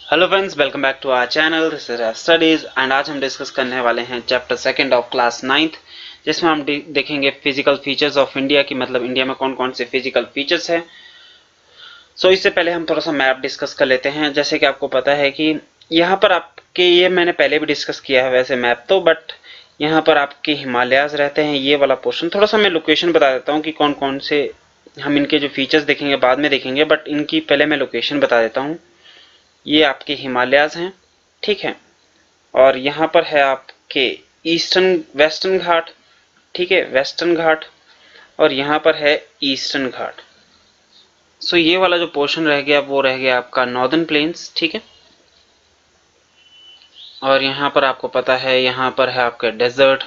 Hello friends, welcome back to our channel. This is studies and आज हम discuss करने वाले हैं chapter second of class 9th, जिसमें हम देखेंगे फिजिकल फीचर्स ऑफ इंडिया की, मतलब इंडिया में कौन कौन से फिजिकल फीचर्स हैं। सो इससे पहले हम थोड़ा सा मैप डिस्कस कर लेते हैं। जैसे कि आपको पता है कि यहाँ पर आपके, ये मैंने पहले भी डिस्कस किया है वैसे मैप तो, बट यहाँ पर आपके हिमालयाज रहते हैं, ये वाला पोर्शन। थोड़ा सा मैं लोकेशन बता देता हूँ कि कौन कौन से हम इनके जो फीचर्स देखेंगे बाद में देखेंगे, बट इनकी पहले मैं लोकेशन बता देता हूँ। ये आपके हिमालयाज हैं, ठीक है। और यहाँ पर है आपके ईस्टर्न वेस्टर्न घाट, ठीक है, वेस्टर्न घाट। और यहाँ पर है ईस्टर्न घाट। सो ये वाला जो पोर्शन रह गया वो रह गया आपका नॉर्दर्न प्लेन्स, ठीक है। और यहाँ पर आपको पता है, यहाँ पर है आपका डेजर्ट,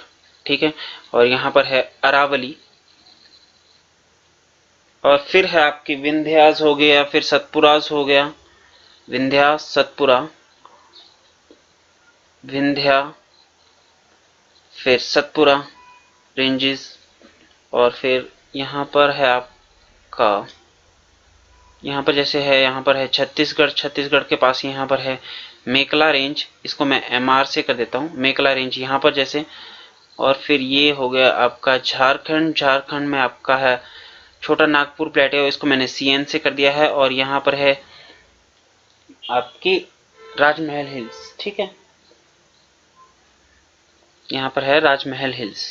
ठीक है। और यहाँ पर है अरावली। और फिर है आपकी विंध्यास हो गया, फिर सतपुरास हो गया, विंध्या सतपुरा, विंध्या, फिर सतपुरा रेंजेस। और फिर यहाँ पर है आपका, यहाँ पर जैसे है, यहाँ पर है छत्तीसगढ़। छत्तीसगढ़ के पास यहाँ पर है मेकला रेंज, इसको मैं MR से कर देता हूँ, मेकला रेंज यहाँ पर जैसे। और फिर ये हो गया आपका झारखंड। झारखंड में आपका है छोटा नागपुर प्लेटेओ, इसको मैंने CN से कर दिया है। और यहाँ पर है आपकी राजमहल हिल्स, ठीक है, यहाँ पर है राजमहल हिल्स,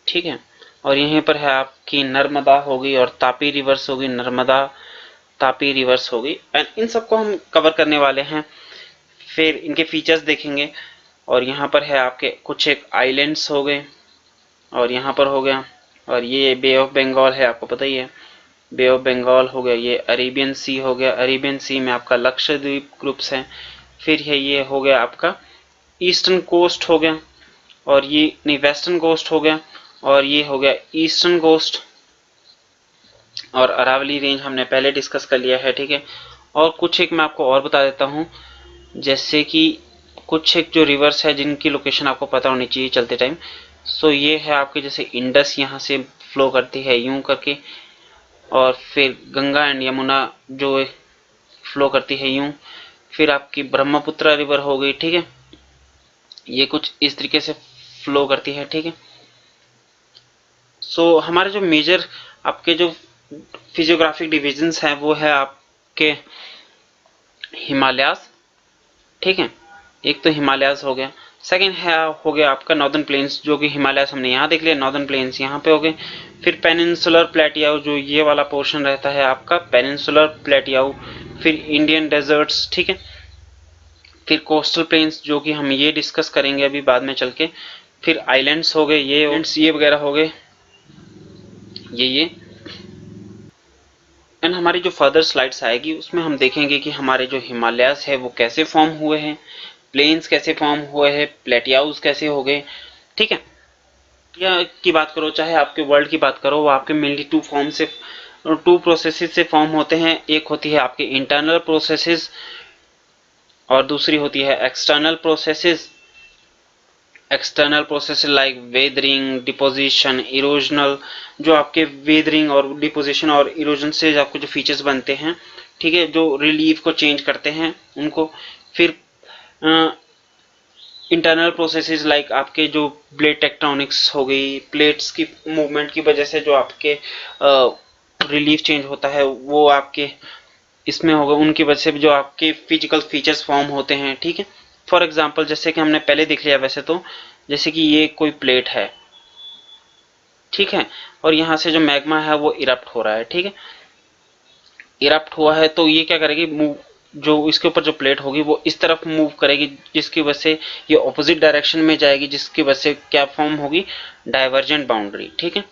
ठीक है। और यहीं पर है आपकी नर्मदा होगी और तापी रिवर्स होगी, नर्मदा तापी रिवर्स होगी। एंड इन सबको हम कवर करने वाले हैं, फिर इनके फीचर्स देखेंगे। और यहाँ पर है आपके कुछ एक आइलैंड्स हो गए, और यहाँ पर हो गया, और ये बे ऑफ बंगाल है, आपको पता ही है, बे ऑफ बंगाल हो गया। ये अरेबियन सी हो गया, अरेबियन सी में आपका लक्षद्वीप ग्रुप्स हैं। फिर है ये हो गया आपका ईस्टर्न कोस्ट हो गया, और ये नहीं, वेस्टर्न कोस्ट हो गया, और ये हो गया ईस्टर्न कोस्ट। और अरावली रेंज हमने पहले डिस्कस कर लिया है, ठीक है। और कुछ एक मैं आपको और बता देता हूँ, जैसे कि कुछ एक जो रिवर्स है जिनकी लोकेशन आपको पता होनी चाहिए चलते टाइम। सो ये है आपके, जैसे इंडस यहाँ से फ्लो करती है यूं करके, और फिर गंगा एंड यमुना जो फ्लो करती है यूं। फिर आपकी ब्रह्मपुत्र रिवर हो गई, ठीक है, ये कुछ इस तरीके से फ्लो करती है, ठीक है। सो हमारे जो मेजर आपके जो फिजियोग्राफिक डिविजन्स हैं वो है आपके हिमालयास, ठीक है। एक तो हिमालयास हो गया, सेकंड है हो गया आपका नॉर्दर्न प्लेन्स, जो कि हिमालयास हमने यहाँ देख लिया, नॉर्दर्न प्लेन्स यहाँ पे हो गए। फिर पेनिनसुलर प्लेटियाउ, जो ये वाला पोर्शन रहता है आपका पेनिनसुलर प्लेटियाउ। फिर इंडियन डेजर्ट्स, ठीक है। फिर कोस्टल प्लेन्स, जो कि हम ये डिस्कस करेंगे अभी बाद में चल के। फिर आइलैंड्स हो गए, ये वगैरह हो गए, ये। एंड हमारी जो फर्दर स्लाइड्स आएगी उसमें हम देखेंगे कि हमारे जो हिमालयास है वो कैसे फॉर्म हुए हैं, प्लेन्स कैसे फॉर्म हुए हैं, प्लेटियाउस कैसे हो गए, ठीक है। या की बात करो चाहे आपके वर्ल्ड की बात करो, वो आपके मेनली टू प्रोसेसेस से फॉर्म होते हैं। एक होती है आपकी इंटरनल प्रोसेसेस और दूसरी होती है external processes. External process like weathering, deposition, erosional. जो आपके वेदरिंग और डिपोजिशन और इरोजन से आपको जो फीचर्स बनते हैं, ठीक है, जो रिलीफ को चेंज करते हैं उनको। फिर इंटरनल प्रोसेसेस लाइक आपके जो प्लेट टेक्टोनिक्स हो गई, प्लेट्स की मूवमेंट की वजह से जो आपके रिलीफ चेंज होता है वो आपके इसमें होगा, उनकी वजह से जो आपके फिजिकल फीचर्स फॉर्म होते हैं, ठीक है। फॉर एग्जांपल जैसे कि हमने पहले देख लिया वैसे तो, जैसे कि ये कोई प्लेट है, ठीक है, और यहाँ से जो मैग्मा है वो इरप्ट हो रहा है, ठीक है। इरप्ट हुआ है तो ये क्या करेगी, मूव, जो इसके ऊपर जो प्लेट होगी वो इस तरफ मूव करेगी, जिसकी वजह से ये ऑपोजिट डायरेक्शन में जाएगी, जिसकी वजह से क्या फॉर्म होगी, डाइवर्जेंट बाउंड्री, ठीक है।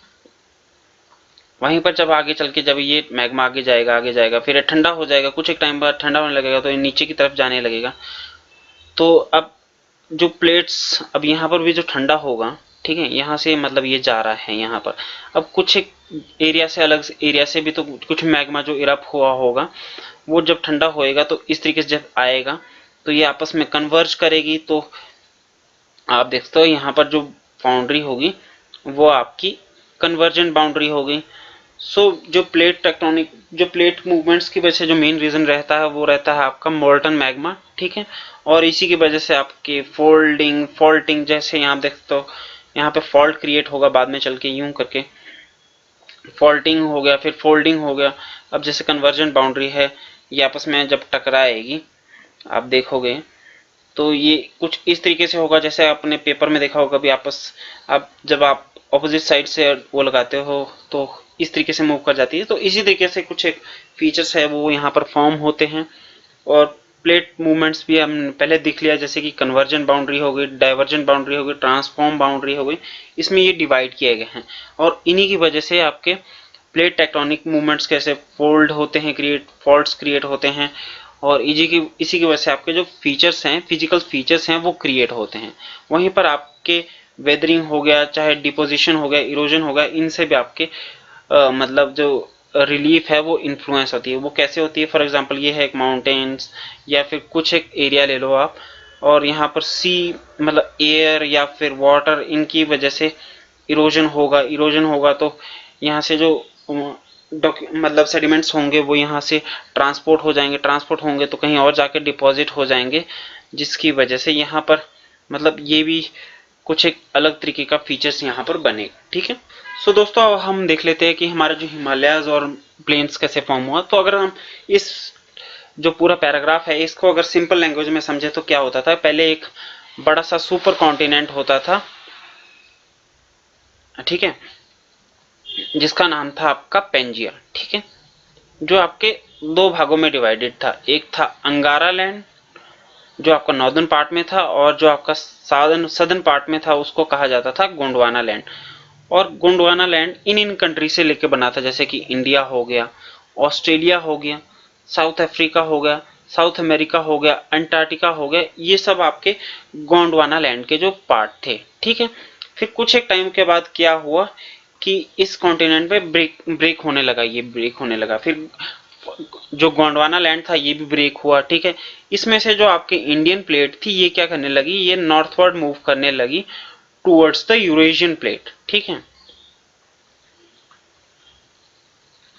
वहीं पर जब आगे चल के जब ये मैग्मा आगे जाएगा फिर ठंडा हो जाएगा, कुछ एक टाइम बाद ठंडा होने लगेगा तो ये नीचे की तरफ जाने लगेगा। तो अब जो प्लेट्स, अब यहाँ पर भी जो ठंडा होगा, ठीक है, यहाँ से मतलब ये जा रहा है यहाँ पर। अब कुछ एक एरिया से, अलग एरिया से भी तो कुछ मैग्मा जो इरप्ट हुआ होगा वो जब ठंडा होएगा तो इस तरीके से जब आएगा तो ये आपस में कन्वर्ज करेगी। तो आप देखते हो यहाँ पर जो बाउंड्री होगी वो आपकी कन्वर्जेंट बाउंड्री होगी। जो प्लेट मूवमेंट्स की वजह से जो मेन रीजन रहता है वो रहता है आपका मोल्टन मैग्मा, ठीक है। और इसी की वजह से आपके फॉल्टिंग जैसे यहाँ देख तो यहाँ पे फॉल्ट क्रिएट होगा बाद में चल के, यूं करके फॉल्टिंग हो गया, फिर फोल्डिंग हो गया। अब जैसे कन्वर्जेंट बाउंड्री है, ये आपस में जब टकराएगी आप देखोगे तो ये कुछ इस तरीके से होगा जैसे आपने पेपर में देखा होगा भी अब जब आप ऑपोजिट साइड से वो लगाते हो तो इस तरीके से मूव कर जाती है। तो इसी तरीके से कुछ एक फीचर्स है वो यहाँ पर फॉर्म होते हैं। और प्लेट मूवमेंट्स भी हम पहले दिख लिया, जैसे कि कन्वर्जेंट बाउंड्री हो गई, डाइवर्जेंट बाउंड्री हो गई, ट्रांसफॉर्म बाउंड्री हो गई, इसमें ये डिवाइड किए गए हैं। और इन्हीं की वजह से आपके प्लेट टेक्टोनिक मूवमेंट्स कैसे फोल्ड होते हैं, फॉल्ट्स क्रिएट होते हैं, और इसी की वजह से आपके जो फीचर्स हैं, फिजिकल फीचर्स हैं, वो क्रिएट होते हैं। वहीं पर आपके वेदरिंग हो गया, चाहे डिपोजिशन हो गया, इरोजन हो गया, इनसे भी आपके मतलब जो रिलीफ है वो इन्फ्लुएंस होती है। वो कैसे होती है, फॉर एग्जांपल ये है एक माउंटेन्स या फिर कुछ एक एरिया ले लो आप, और यहाँ पर सी मतलब एयर या फिर वाटर, इनकी वजह से इरोजन होगा तो यहाँ से जो मतलब सेडिमेंट्स होंगे वो यहाँ से ट्रांसपोर्ट होंगे तो कहीं और जाके डिपॉजिट हो जाएंगे, जिसकी वजह से यहाँ पर मतलब ये भी कुछ एक अलग तरीके का फीचर्स यहाँ पर बनेगा, ठीक है। सो दोस्तों अब हम देख लेते हैं कि हमारे जो हिमालयाज और प्लेन्स कैसे फॉर्म हुआ। तो अगर हम इस जो पूरा पैराग्राफ है इसको अगर सिंपल लैंग्वेज में समझे तो क्या होता था, पहले एक बड़ा सा सुपर कॉन्टिनेंट होता था, ठीक है, जिसका नाम था आपका पेंजिया, ठीक है, जो आपके दो भागों में डिवाइडेड था। एक था अंगारा लैंड जो आपका नॉर्दर्न पार्ट में था, और जो आपका सदर्न पार्ट में था उसको कहा जाता था गोंडवाना लैंड। और गोंडवाना लैंड इन कंट्री से लेके बना था, जैसे कि इंडिया हो गया, ऑस्ट्रेलिया हो गया, साउथ अफ्रीका हो गया, साउथ अमेरिका हो गया, अंटार्कटिका हो गया, ये सब आपके गोंडवाना लैंड के जो पार्ट थे, ठीक है। फिर कुछ एक टाइम के बाद क्या हुआ कि इस कॉन्टिनेंट पे ब्रेक होने लगा, फिर जो गोंडवाना लैंड था ये भी ब्रेक हुआ, ठीक है। इसमें से जो आपके इंडियन प्लेट थी ये क्या करने लगी, ये नॉर्थवर्ड मूव करने लगी टूवर्ड्स द यूरेशियन प्लेट, ठीक है।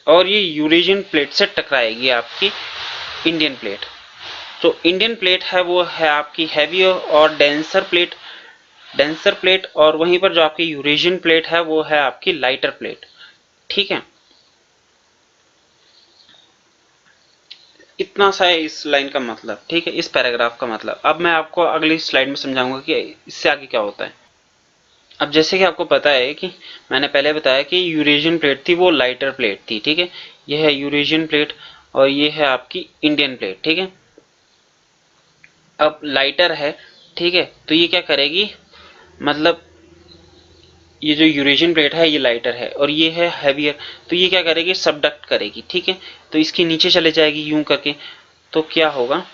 और ये यूरेशियन प्लेट से टकराएगी आपकी इंडियन प्लेट। तो इंडियन प्लेट है वो है आपकी हैवी और डेंसर प्लेट, और वहीं पर जो आपकी यूरेशियन प्लेट है वो है आपकी लाइटर प्लेट, ठीक है। इतना सा है इस लाइन का मतलब, ठीक है, इस पैराग्राफ का मतलब। अब मैं आपको अगली स्लाइड में समझाऊंगा कि इससे आगे क्या होता है। अब जैसे कि आपको पता है कि मैंने पहले बताया कि यूरेशियन प्लेट थी वो लाइटर प्लेट थी, ठीक है। यह है यूरेशियन प्लेट और ये है आपकी इंडियन प्लेट, ठीक है। अब लाइटर है, ठीक है, तो ये क्या करेगी, मतलब ये जो यूरेशियन प्लेट है ये लाइटर है और ये है हैवियर, तो ये क्या करेगी, सबडक्ट करेगी, ठीक है। तो इसके नीचे चले जाएगी यूं करके, तो क्या होगा,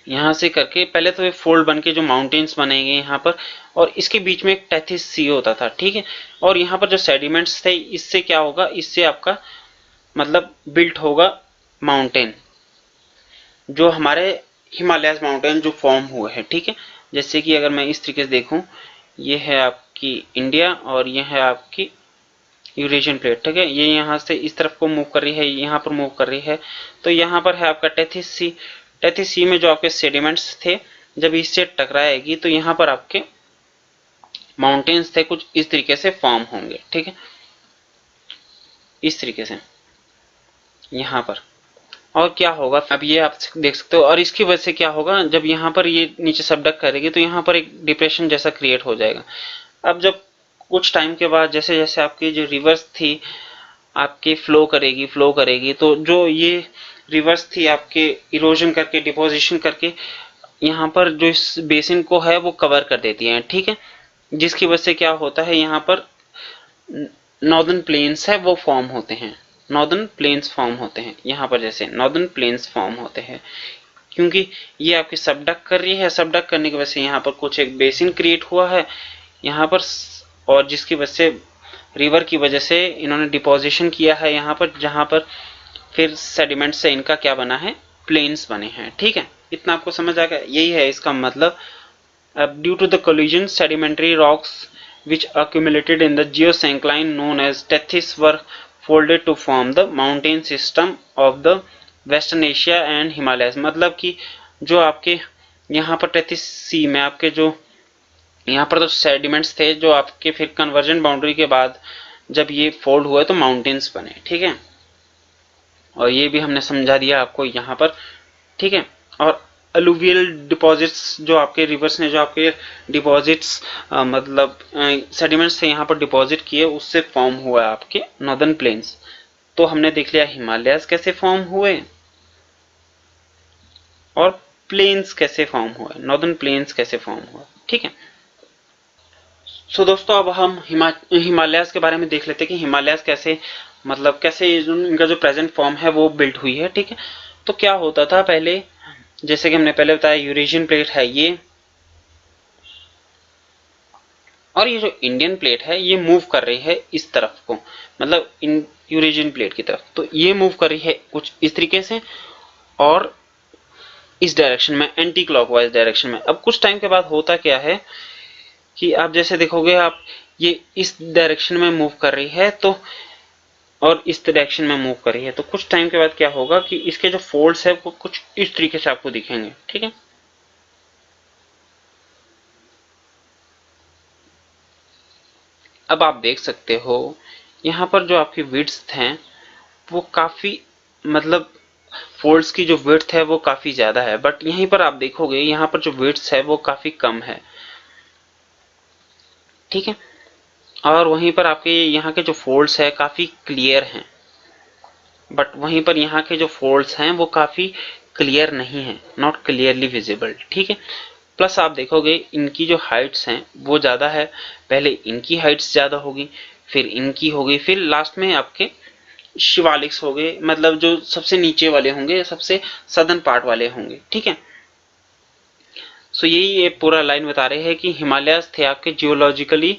यहां से करके पहले तो ये फोल्ड बन के जो माउंटेन्स बनेंगे यहाँ पर, और इसके बीच में एक टेथिस सी होता था, ठीक है। और यहाँ पर जो सेडिमेंट्स थे इससे क्या होगा, इससे आपका मतलब बिल्ट होगा माउंटेन, जो हमारे हिमालय माउंटेन जो फॉर्म हुए हैं, ठीक है। जैसे कि अगर मैं इस तरीके से देखूं, ये है आपकी इंडिया और ये है आपकी यूरेशियन प्लेट, ठीक है। ये यहाँ से इस तरफ को मूव कर रही है, यहाँ पर मूव कर रही है, तो यहाँ पर है आपका टेथिस सी में जो आपके सेडिमेंट्स थे जब इससे टकराएगी तो यहाँ पर आपके माउंटेन्स थे कुछ इस तरीके से फॉर्म होंगे, ठीक है, इस तरीके से यहाँ पर। और क्या होगा, अब ये आप देख सकते हो, और इसकी वजह से क्या होगा, जब यहाँ पर ये नीचे सबडक करेगी तो यहाँ पर एक डिप्रेशन जैसा क्रिएट हो जाएगा। अब जब कुछ टाइम के बाद जैसे जैसे आपकी जो रिवर्स थी आपके फ्लो करेगी, तो जो ये रिवर्स थी आपके इरोजन करके डिपोजिशन करके यहाँ पर जो इस बेसिन को है वो कवर कर देती है, ठीक है। जिसकी वजह से क्या होता है, यहाँ पर नॉर्दर्न प्लेन्स है वो फॉर्म होते हैं, यहाँ पर जैसे नॉर्दर्न प्लेन्स फॉर्म होते हैं, क्योंकि ये आपकी सबडक कर रही है, सबडक करने की वजह से यहाँ पर कुछ एक बेसिन क्रिएट हुआ है यहाँ पर, और जिसकी वजह से रिवर की वजह से इन्होंने डिपोजिशन किया है यहाँ पर, जहाँ पर फिर सेडिमेंट से इनका क्या बना है, प्लेन्स बने हैं, ठीक है। इतना आपको समझ आ गया, यही है इसका मतलब। अब due to the collision sedimentary rocks which accumulated in the geosyncline known as Tethys were folded to form the mountain system of the Western Asia and Himalayas। मतलब कि जो आपके यहाँ पर टेथिस सी में आपके जो यहाँ पर तो सेडिमेंट्स थे जो आपके फिर कन्वर्जन बाउंड्री के बाद जब ये फोल्ड हुआ तो माउंटेन्स बने, ठीक है। और ये भी हमने समझा दिया आपको यहाँ पर, ठीक है। और अलुवियल डिपॉजिट्स जो आपके रिवर्स ने जो आपके डिपॉजिट्स मतलब सेडिमेंट्स से यहाँ पर डिपॉजिट किए उससे फॉर्म हुआ आपके नॉर्दर्न प्लेन्स। तो हमने देख लिया हिमालयस कैसे फॉर्म हुए और प्लेन्स कैसे फॉर्म हुए, नॉर्दर्न प्लेन्स कैसे फॉर्म हुआ, ठीक है। सो दोस्तों अब हम हिमालयस के बारे में देख लेते हैं कि हिमालयस कैसे मतलब कैसे इनका जो प्रेजेंट फॉर्म है वो बिल्ड हुई है, ठीक है। तो क्या होता था पहले, जैसे कि हमने पहले बताया यूरेशियन प्लेट है ये, और ये जो इंडियन प्लेट है ये मूव कर रही है इस तरफ को, मतलब इन यूरेशियन प्लेट की तरफ। तो ये मूव कर रही है कुछ इस तरीके से और इस डायरेक्शन में, एंटी क्लॉकवाइज डायरेक्शन में। अब कुछ टाइम के बाद होता क्या है कि आप जैसे देखोगे आप ये इस डायरेक्शन में मूव कर रही है तो और इस डायरेक्शन में मूव कर रही है, तो कुछ टाइम के बाद क्या होगा कि इसके जो फोल्ड्स है वो कुछ इस तरीके से आपको दिखेंगे, ठीक है। अब आप देख सकते हो यहाँ पर जो आपकी विड्थ हैं वो काफी मतलब फोल्ड्स की जो विड्थ है वो काफी ज्यादा है, बट यहीं पर आप देखोगे यहाँ पर जो विड्थ है वो काफी कम है, ठीक है। और वहीं पर आपके यहाँ के जो फोल्ड्स है काफी क्लियर हैं, बट वहीं पर यहाँ के जो फोल्ड्स हैं वो काफी क्लियर नहीं है, नॉट क्लियरली विजिबल, ठीक है। प्लस आप देखोगे इनकी जो हाइट्स हैं वो ज्यादा है, पहले इनकी हाइट्स ज्यादा होगी, फिर इनकी होगी, फिर लास्ट में आपके शिवालिक्स हो गए, मतलब जो सबसे नीचे वाले होंगे, सबसे सदर्न पार्ट वाले होंगे, ठीक है। सो यही ये पूरा लाइन बता रहे हैं कि हिमालयस थे आपके जियोलॉजिकली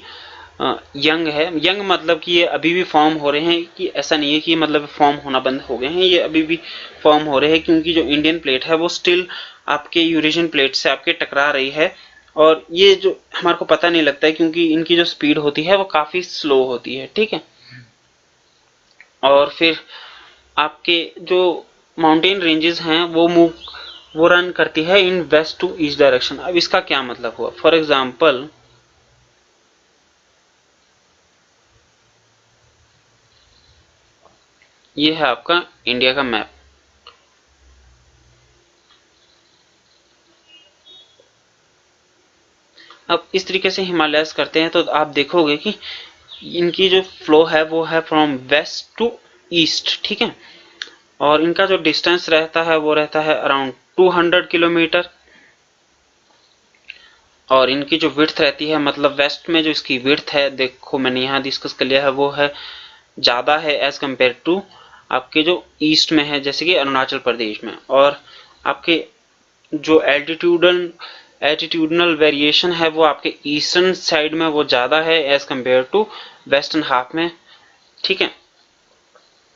यंग है। यंग मतलब कि ये अभी भी फॉर्म हो रहे हैं, कि ऐसा नहीं है कि मतलब फॉर्म होना बंद हो गए हैं, ये अभी भी फॉर्म हो रहे हैं, क्योंकि जो इंडियन प्लेट है वो स्टिल आपके यूरेशियन प्लेट से आपके टकरा रही है। और ये जो हमारे को पता नहीं लगता है क्योंकि इनकी जो स्पीड होती है वो काफी स्लो होती है, ठीक है। और फिर आपके जो माउंटेन रेंजेस हैं वो रन करती है इन वेस्ट टू ईस्ट डायरेक्शन। अब इसका क्या मतलब हुआ, फॉर एग्जाम्पल ये है आपका इंडिया का मैप। अब इस तरीके से हिमालयस करते हैं तो आप देखोगे कि इनकी जो फ्लो है वो है फ्रॉम वेस्ट टू ईस्ट, ठीक है। और इनका जो डिस्टेंस रहता है वो रहता है अराउंड 200 किलोमीटर। और इनकी जो विड्थ रहती है, मतलब वेस्ट में जो इसकी विड्थ है, देखो मैंने यहाँ डिस्कस कर लिया है, वो है ज्यादा है एज कंपेयर टू आपके जो ईस्ट में है, जैसे कि अरुणाचल प्रदेश में। और आपके जो एल्टीट्यूडनल वेरिएशन है वो आपके ईस्टर्न साइड में वो ज्यादा है as compare to western half में, ठीक है।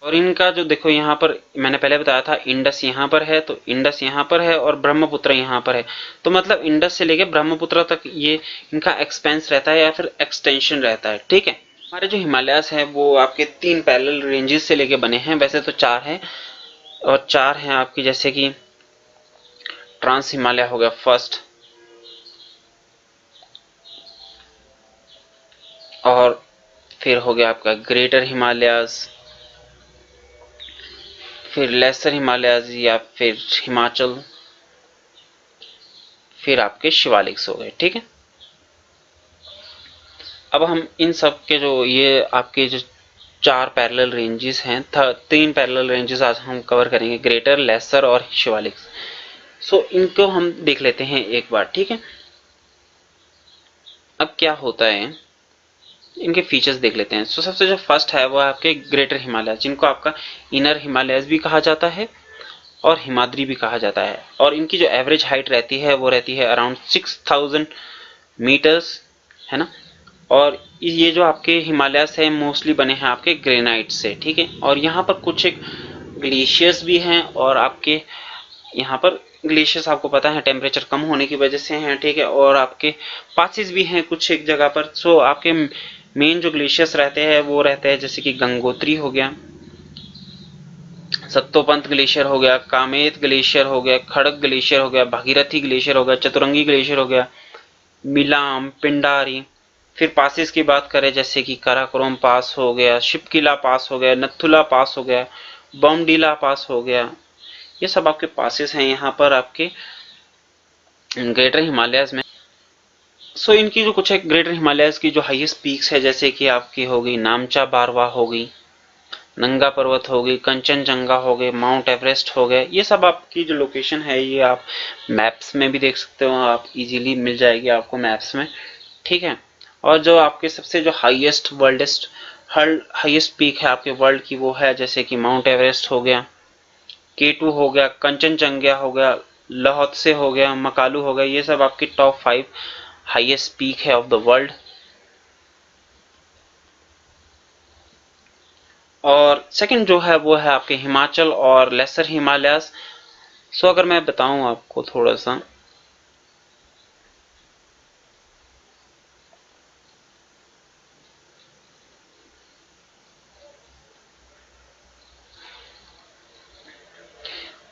और इनका जो देखो यहाँ पर मैंने पहले बताया था इंडस यहाँ पर है, तो इंडस यहाँ पर है और ब्रह्मपुत्र यहाँ पर है। तो मतलब इंडस से लेके ब्रह्मपुत्र तक ये इनका एक्सपेंस रहता है या फिर एक्सटेंशन रहता है, ठीक है। हमारे जो हिमालयस है वो आपके 3 पैरेलल रेंजेस से लेके बने हैं, वैसे तो 4 हैं, और 4 हैं आपकी, जैसे कि ट्रांस हिमालय हो गया फर्स्ट, और फिर हो गया आपका ग्रेटर हिमालयस, फिर लेसर हिमालयस या फिर हिमाचल, फिर आपके शिवालिक्स हो गए, ठीक है। अब हम इन सब के जो ये आपके जो 4 पैरेलल रेंजेस हैं, 3 पैरेलल रेंजेस आज हम कवर करेंगे, ग्रेटर, लेसर और शिवालिक्स। सो इनको हम देख लेते हैं एक बार, ठीक है। अब क्या होता है, इनके फीचर्स देख लेते हैं। सो सबसे जो फर्स्ट है वो आपके ग्रेटर हिमालय, जिनको आपका इनर हिमालयस भी कहा जाता है और हिमाद्री भी कहा जाता है। और इनकी जो एवरेज हाइट रहती है वो रहती है अराउंड 6000 मीटर्स, है ना। और ये जो आपके हिमालयस है मोस्टली बने हैं आपके ग्रेनाइट से, ठीक है। और यहाँ पर कुछ एक ग्लेशियर्स भी हैं और आपके यहाँ पर ग्लेशियर्स आपको पता है टेम्परेचर कम होने की वजह से हैं, ठीक है, और आपके पासेस भी हैं कुछ एक जगह पर। सो आपके मेन जो ग्लेशियर्स रहते हैं वो रहते हैं जैसे कि गंगोत्री हो गया, सत्तोपंत ग्लेशियर हो गया, कामेत ग्लेशियर हो गया, खड़क ग्लेशियर हो गया, भागीरथी ग्लेशियर हो गया, चतुरंगी ग्लेशियर हो गया, मिलाम, पिंडारी। फिर पासेस की बात करें जैसे कि काराकोरम पास हो गया, शिपकिला पास हो गया, नथुला पास हो गया, बॉम्डीला पास हो गया। ये सब आपके पासेस हैं यहाँ पर आपके ग्रेटर हिमालयस में। सो इनकी जो कुछ है ग्रेटर हिमालयस की जो हाईएस्ट पीक्स है जैसे कि आपकी हो गई नामचा बारवा हो गई, नंगा पर्वत हो गई, कंचनजंगा हो गए, माउंट एवरेस्ट हो गए। ये सब आपकी जो लोकेशन है ये आप मैप्स में भी देख सकते हो, आप इजीली मिल जाएगी आपको मैप्स में, ठीक है। और जो आपके सबसे जो हाईएस्ट पीक है आपके वर्ल्ड की वो है जैसे कि माउंट एवरेस्ट हो गया, K2 हो गया, कंचनजंगा हो गया, लाहौत्से हो गया, मकालू हो गया। ये सब आपकी टॉप 5 हाईएस्ट पीक है ऑफ द वर्ल्ड। और सेकंड जो है वो है आपके हिमाचल और लेसर हिमालयस। सो अगर मैं बताऊं आपको थोड़ा सा,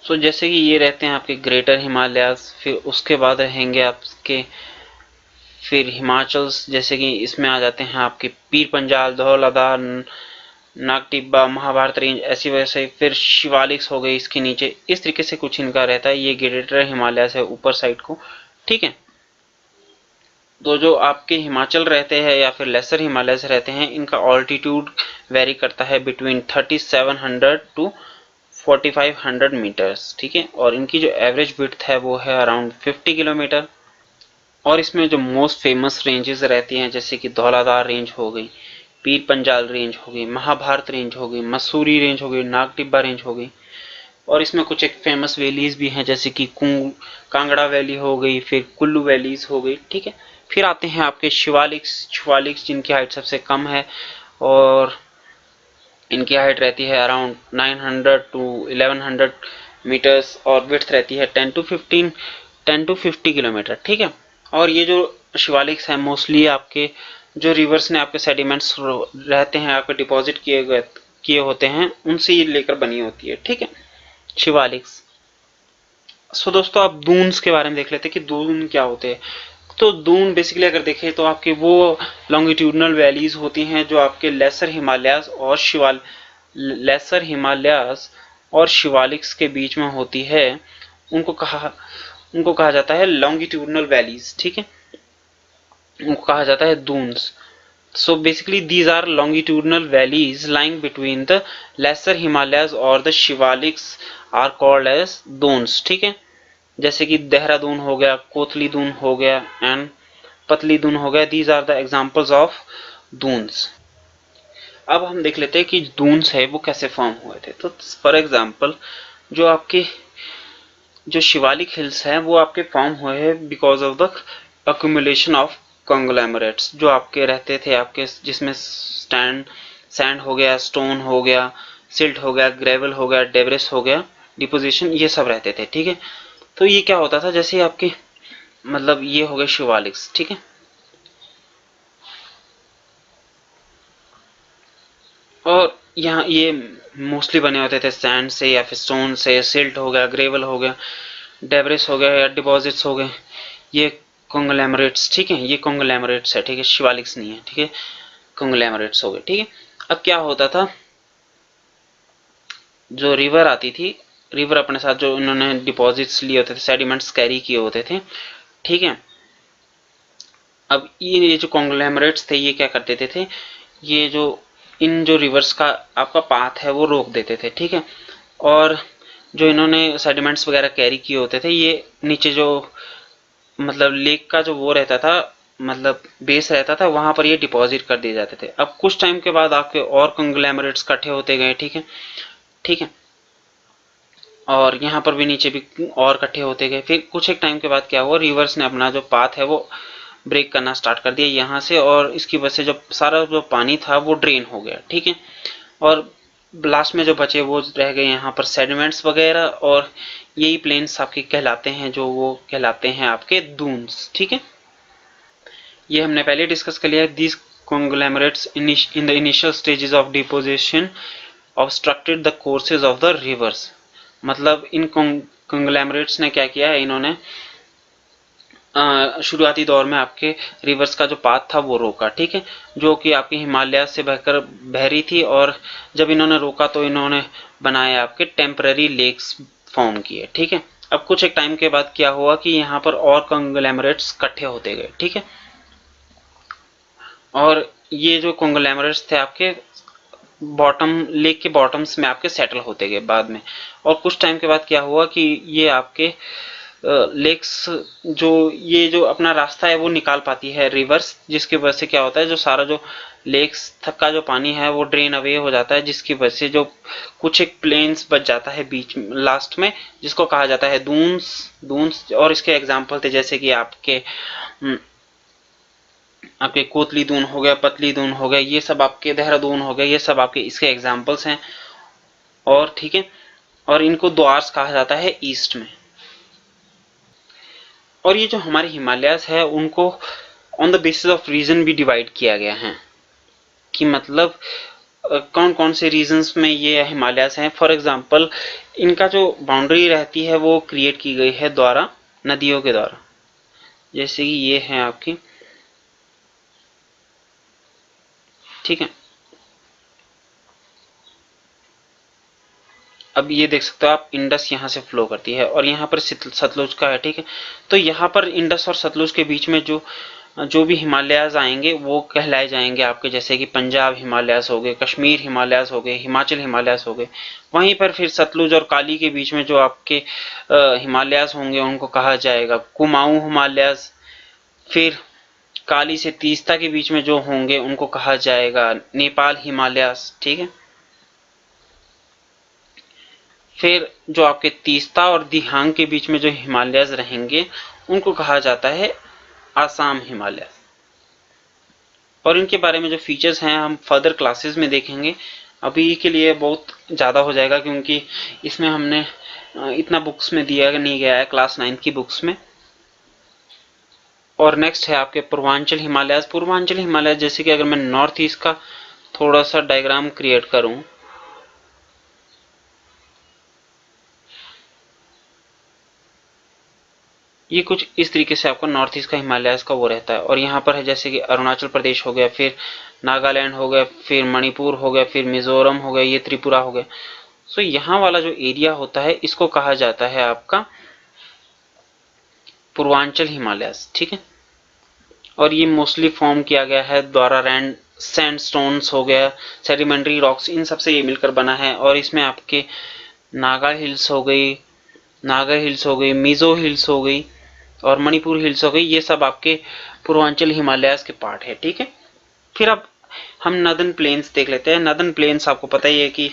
सो जैसे कि ये रहते हैं आपके ग्रेटर हिमालयस, फिर उसके बाद रहेंगे आपके फिर हिमाचल, जैसे कि इसमें आ जाते हैं आपके पीर पंजाल, धौलाधार, नागटिब्बा, महाभारत रेंज, ऐसी वैसे। फिर शिवालिक्स हो गई इसके नीचे, इस तरीके से कुछ इनका रहता है। ये ग्रेटर हिमालयस है ऊपर साइड को, ठीक है। तो जो आपके हिमाचल रहते हैं या फिर लेसर हिमालयस रहते हैं, इनका ऑल्टीट्यूड वेरी करता है बिटवीन 3700 टू 4500 मीटर्स, ठीक है। और इनकी जो एवरेज विड्थ है वो है अराउंड 50 किलोमीटर। और इसमें जो मोस्ट फेमस रेंजेस रहती हैं जैसे कि धौलाधार रेंज हो गई, पीर पंजाल रेंज हो गई, महाभारत रेंज हो गई, मसूरी रेंज हो गई, नागटिब्बा रेंज हो गई। और इसमें कुछ एक फेमस वैलीज भी हैं जैसे कि कांगड़ा वैली हो गई, फिर कुल्लू वैलीज हो गई, ठीक है। फिर आते हैं आपके शिवालिक्स जिनकी हाइट सबसे कम है और इनकी हाइट रहती है अराउंड 900 टू 1100 मीटर्स और विड्थ रहती है 10 टू 50 किलोमीटर, ठीक है। और ये जो शिवालिक्स है मोस्टली आपके जो रिवर्स ने आपके सेडिमेंट्स रहते हैं आपके डिपॉजिट किए होते हैं उनसे ये लेकर बनी होती है, ठीक है, शिवालिक्स। सो दोस्तों आप दून्स के बारे में देख लेते हैं कि दून क्या होते हैं। तो दून बेसिकली अगर देखें तो आपके वो लॉन्गिट्यूडनल वैलीज होती हैं जो आपके लेसर हिमालयास और शिवालिक्स के बीच में होती है। उनको कहा जाता है लॉन्गिट्यूडनल वैलीज, ठीक है, उनको कहा जाता है Duns. So basically these are longitudinal valleys lying between the lesser Himalayas or the Shivaliks are called as dunes, ठीक है। जैसे कि देहरादून हो गया, कोतली दून हो गया एंड पतली दून हो गया। These are the examples of dunes। अब हम देख लेते हैं कि दून्स है वो कैसे फॉर्म हुए थे। तो फॉर एग्जाम्पल जो आपके जो शिवालिक हिल्स हैं वो आपके फॉर्म हुए हैं because of the accumulation of conglomerates जो आपके रहते थे आपके, जिसमें सैंड हो गया, स्टोन हो गया, सिल्ट हो गया, ग्रेवल हो गया, डेब्रिस हो गया, डिपोजिशन, ये सब रहते थे, ठीक है। तो ये क्या होता था जैसे आपके मतलब ये हो गए शिवालिक्स, ठीक है। और यहाँ ये मोस्टली बने होते थे सैंड से या फिर स्टोन से, सिल्ट हो गया, ग्रेवल हो गया, डेब्रिस हो गया या डिपॉजिट्स हो गए, ये कॉन्ग्लोमेरेट्स, ठीक है, ये कॉन्ग्लोमेरेट्स है, ठीक है, शिवालिक्स नहीं है, ठीक है, कॉन्ग्लोमेरेट्स हो गए, ठीक है। अब क्या होता था, जो रिवर आती थी, रिवर अपने साथ जो इन्होंने डिपॉजिट्स लिए होते थे, सेडिमेंट्स कैरी किए होते थे, ठीक है। अब ये जो कॉन्ग्लोमेरेट्स थे ये क्या कर देते थे, ये जो इन जो रिवर्स का आपका पाथ है वो रोक देते थे, ठीक है। और जो इन्होंने सेडिमेंट्स वगैरह कैरी किए होते थे ये नीचे जो मतलब लेक का जो वो रहता था, मतलब बेस रहता था, वहां पर ये डिपॉजिट कर दिए जाते थे। अब कुछ टाइम के बाद आपके और कॉन्ग्लोमेरेट्स इकट्ठे होते गए, ठीक है, ठीक है। और यहाँ पर भी नीचे भी और इकट्ठे होते गए। फिर कुछ एक टाइम के बाद क्या हुआ, रिवर्स ने अपना जो पाथ है वो ब्रेक करना स्टार्ट कर दिया यहाँ से, और इसकी वजह से जो सारा जो पानी था वो ड्रेन हो गया, ठीक है। और लास्ट में जो बचे वो रह गए यहाँ पर सेडिमेंट्स वगैरह, और यही प्लेन्स आपके कहलाते हैं, जो वो कहलाते हैं आपके दून्स। ठीक है, ये हमने पहले डिस्कस कर लिया। These conglomerates in the initial stages of deposition obstructed the courses of the rivers। मतलब इन conglomerates ने क्या किया है, इन्होंने शुरुआती दौर में आपके रिवर्स का जो पाथ था वो रोका। ठीक है, जो कि आपके हिमालय से बहकर बह रही थी, और जब इन्होंने रोका तो इन्होंने बनाए आपके टेम्पररी लेक्स फॉर्म किए। ठीक है, अब कुछ एक टाइम के बाद क्या हुआ कि यहाँ पर और conglomerates इकट्ठे होते गए। ठीक है, और ये जो conglomerates थे आपके बॉटम लेक के बॉटम्स में आपके सेटल होते गए बाद में। और कुछ टाइम के बाद क्या हुआ कि ये आपके लेक्स जो ये जो अपना रास्ता है वो निकाल पाती है रिवर्स, जिसकी वजह से क्या होता है, जो सारा जो लेक्स तक का जो पानी है वो ड्रेन अवे हो जाता है, जिसकी वजह से जो कुछ एक प्लेन्स बच जाता है बीच लास्ट में, जिसको कहा जाता है दून्स। और इसके एग्जाम्पल थे जैसे कि आपके कोतली दून हो गया, पतली दून हो गया, ये सब आपके देहरादून हो गया, ये सब आपके इसके एग्जाम्पल्स हैं। और ठीक है, और इनको द्वार्स कहा जाता है ईस्ट में। और ये जो हमारे हिमालयास है उनको on the basis of region भी डिवाइड किया गया है, कि मतलब कौन कौन से रीजन्स में ये हिमालयास हैं। फॉर एग्जांपल इनका जो बाउंड्री रहती है वो क्रिएट की गई है द्वारा नदियों के द्वारा, जैसे कि ये है आपकी। ठीक है, अब ये देख सकते हो आप, इंडस यहाँ से फ्लो करती है और यहाँ पर सतलुज का है। ठीक है, तो यहाँ पर इंडस और सतलुज के बीच में जो भी हिमालयाज आएंगे वो कहलाए जाएंगे आपके, जैसे कि पंजाब हिमालयास हो गए, कश्मीर हिमालयास हो गए, हिमाचल हिमालयास हो गए। वहीं पर फिर सतलुज और काली के बीच में जो आपके हिमालयास होंगे उनको कहा जाएगा कुमाऊं हिमालयास। फिर काली से तीस्ता के बीच में जो होंगे उनको कहा जाएगा नेपाल हिमालयास। ठीक है, फिर जो आपके तीस्ता और दिहांग के बीच में जो हिमालयाज रहेंगे उनको कहा जाता है आसाम हिमालय। और इनके बारे में जो फीचर्स हैं हम फर्दर क्लासेस में देखेंगे, अभी के लिए बहुत ज़्यादा हो जाएगा क्योंकि इसमें हमने इतना बुक्स में दिया नहीं गया है क्लास 9 की बुक्स में। और नेक्स्ट है आपके पूर्वांचल हिमालय। पूर्वांचल हिमालय जैसे कि अगर मैं नॉर्थ ईस्ट का थोड़ा सा डायग्राम क्रिएट करूं, ये कुछ इस तरीके से आपका नॉर्थ ईस्ट का हिमालयास का वो रहता है। और यहाँ पर है जैसे कि अरुणाचल प्रदेश हो गया, फिर नागालैंड हो गया, फिर मणिपुर हो गया, फिर मिजोरम हो गया, ये त्रिपुरा हो गया। सो यहाँ वाला जो एरिया होता है इसको कहा जाता है आपका पूर्वांचल हिमालयास। ठीक है, और ये मोस्टली फॉर्म किया गया है द्वारा सैंडस्टोन्स हो गया, सेडिमेंट्री रॉक्स, इन सबसे ये मिलकर बना है। और इसमें आपके नागा हिल्स हो गई, मिजो हिल्स हो गई और मणिपुर हिल्स हो गई, ये सब आपके पूर्वांचल हिमालयास के पार्ट है। ठीक है, फिर अब हम नदर्न प्लेन्स देख लेते हैं। नदर्न प्लेन्स आपको पता ही है कि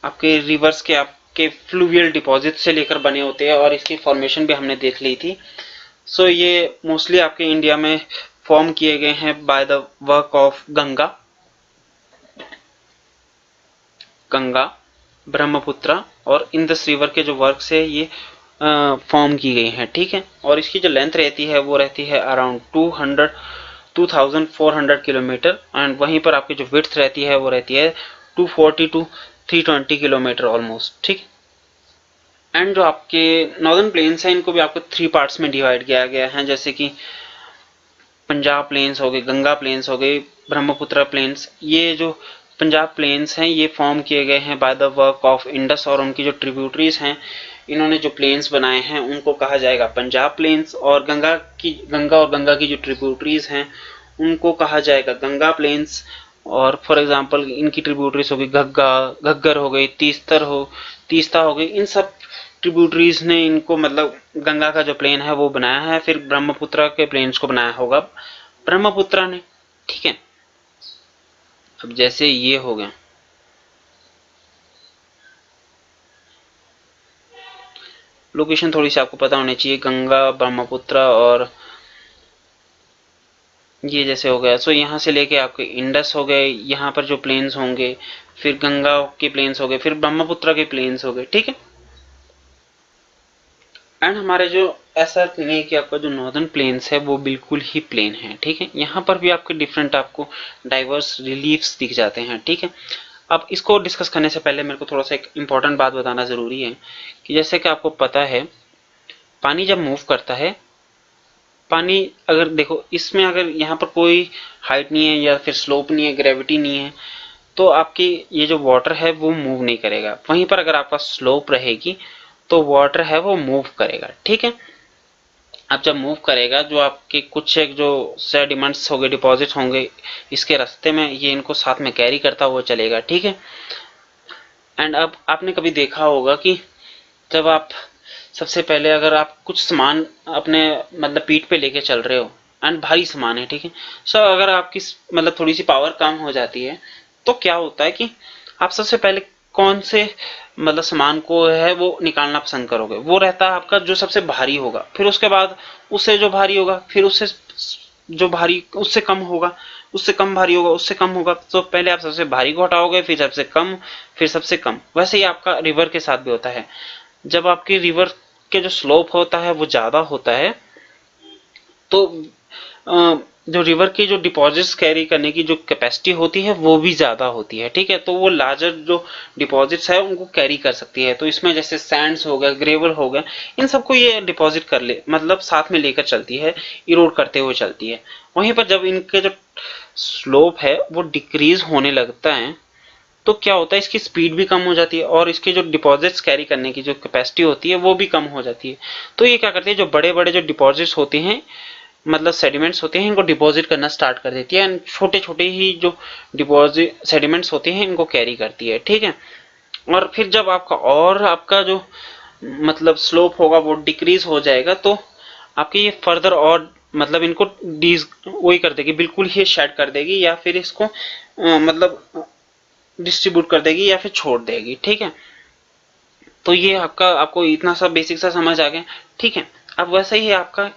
आपके रिवर्स के आपके फ्लूवियल डिपॉजिट से लेकर बने होते हैं, और इसकी फॉर्मेशन भी हमने देख ली थी। सो ये मोस्टली आपके इंडिया में फॉर्म किए गए हैं by the work of Ganga, Brahmaputra और इंदस रिवर के जो वर्क से ये फॉर्म की गई हैं। ठीक है, और इसकी जो लेंथ रहती है वो रहती है अराउंड 2400 किलोमीटर, एंड वहीं पर आपकी जो विड्थ रहती है वो रहती है 240 to 320 किलोमीटर ऑलमोस्ट। ठीक, एंड जो आपके नॉर्दर्न प्लेन्स हैं इनको भी आपको 3 पार्ट्स में डिवाइड किया गया है, जैसे कि पंजाब प्लेन्स हो गए, गंगा प्लेन्स हो गए, ब्रह्मपुत्र प्लेन्स। ये जो पंजाब प्लेन्स हैं ये फॉर्म किए गए हैं by the work of Indus, और उनकी जो ट्रिब्यूटरीज हैं इन्होंने जो प्लेन्स बनाए हैं उनको कहा जाएगा पंजाब प्लेन्स। और गंगा और गंगा की जो ट्रिब्यूटरीज हैं उनको कहा जाएगा गंगा प्लेन्स। और फॉर एग्जांपल इनकी ट्रिब्यूटरीज हो गई घग्गर हो गई, तीस्ता हो गई, इन सब ट्रिब्यूटरीज ने इनको मतलब गंगा का जो प्लेन है वो बनाया है, फिर ब्रह्मपुत्र के प्लेन्स को बनाया होगा ब्रह्मपुत्र ने। ठीक है, अब जैसे ये हो गया, लोकेशन थोड़ी सी आपको पता होनी चाहिए, गंगा ब्रह्मपुत्र, और ये जैसे हो गया। सो यहाँ से लेके आपके इंडस हो गए, यहाँ पर जो प्लेन्स होंगे, फिर गंगा के प्लेन्स हो गए, फिर ब्रह्मपुत्र के प्लेन्स हो गए, ठीक है। एंड हमारे जो ऐसा नहीं है कि आपका जो नॉर्दर्न प्लेन्स है वो बिल्कुल ही प्लेन है, ठीक है। यहाँ पर भी आपके डिफरेंट आपको डाइवर्स रिलीफ्स दिख जाते हैं, ठीक है। अब इसको डिस्कस करने से पहले मेरे को थोड़ा सा एक इम्पॉर्टेंट बात बताना जरूरी है कि जैसे कि आपको पता है पानी जब मूव करता है, पानी अगर देखो इसमें अगर यहाँ पर कोई हाइट नहीं है या फिर स्लोप नहीं है, ग्रेविटी नहीं है, तो आपकी ये जो वाटर है वो मूव नहीं करेगा। वहीं पर अगर आपका स्लोप रहेगी तो वाटर है वो मूव करेगा, ठीक है। अब जब मूव करेगा, जो आपके कुछ एक जो सेडिमेंट्स होंगे, डिपॉजिट होंगे इसके रास्ते में, ये इनको साथ में कैरी करता हुआ चलेगा, ठीक है। एंड अब आपने कभी देखा होगा कि जब आप सबसे पहले अगर आप कुछ सामान अपने मतलब पीठ पे लेके चल रहे हो एंड भारी सामान है, ठीक है। सो अगर आपकी मतलब थोड़ी सी पावर कम हो जाती है तो क्या होता है कि आप सबसे पहले कौन से मतलब सामान को है वो निकालना पसंद करोगे, वो रहता है आपका जो सबसे भारी होगा, फिर उसके बाद उससे जो भारी होगा, फिर उससे जो भारी उससे कम होगा, उससे कम भारी होगा, उससे कम होगा। तो पहले आप सबसे भारी को हटाओगे, फिर सबसे कम, फिर सबसे कम। वैसे ही आपका रिवर के साथ भी होता है। जब आपकी रिवर के जो स्लोप होता है वो ज्यादा होता है तो जो रिवर की जो डिपॉजिट्स कैरी करने की जो कैपेसिटी होती है वो भी ज्यादा होती है, ठीक है। तो वो लार्जर जो डिपॉजिट्स है उनको कैरी कर सकती है। तो इसमें जैसे सैंड्स हो गया, ग्रेवल हो गया, इन सबको ये डिपॉजिट कर ले मतलब साथ में लेकर चलती है, इरोड करते हुए चलती है। वहीं पर जब इनके जो स्लोप है वो डिक्रीज होने लगता है तो क्या होता है, इसकी स्पीड भी कम हो जाती है और इसके जो डिपॉजिट्स कैरी करने की जो कैपेसिटी होती है वो भी कम हो जाती है। तो ये क्या करती है, जो बड़े बड़े जो डिपॉजिट्स होते हैं मतलब सेडिमेंट्स होते हैं, इनको डिपॉजिट करना स्टार्ट कर देती है एंड छोटे छोटे ही जो डिपॉजिट सेडिमेंट्स होते हैं इनको कैरी करती है, ठीक है। और फिर जब आपका जो मतलब स्लोप होगा वो डिक्रीज हो जाएगा तो आपकी ये फर्दर और मतलब इनको डीज वही कर देगी, बिल्कुल ही शेड कर देगी या फिर इसको मतलब डिस्ट्रीब्यूट कर देगी या फिर छोड़ देगी, ठीक है। तो ये आपको इतना सा बेसिक सा समझ आ गया, ठीक है। अब वैसा ही आपका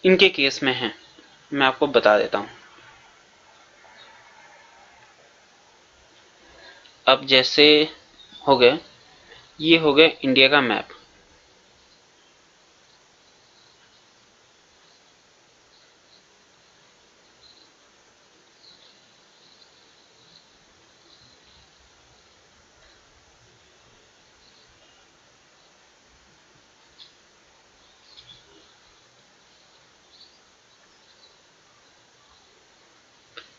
इनके केस में है, मैं आपको बता देता हूं। अब जैसे हो गया, ये हो गया इंडिया का मैप।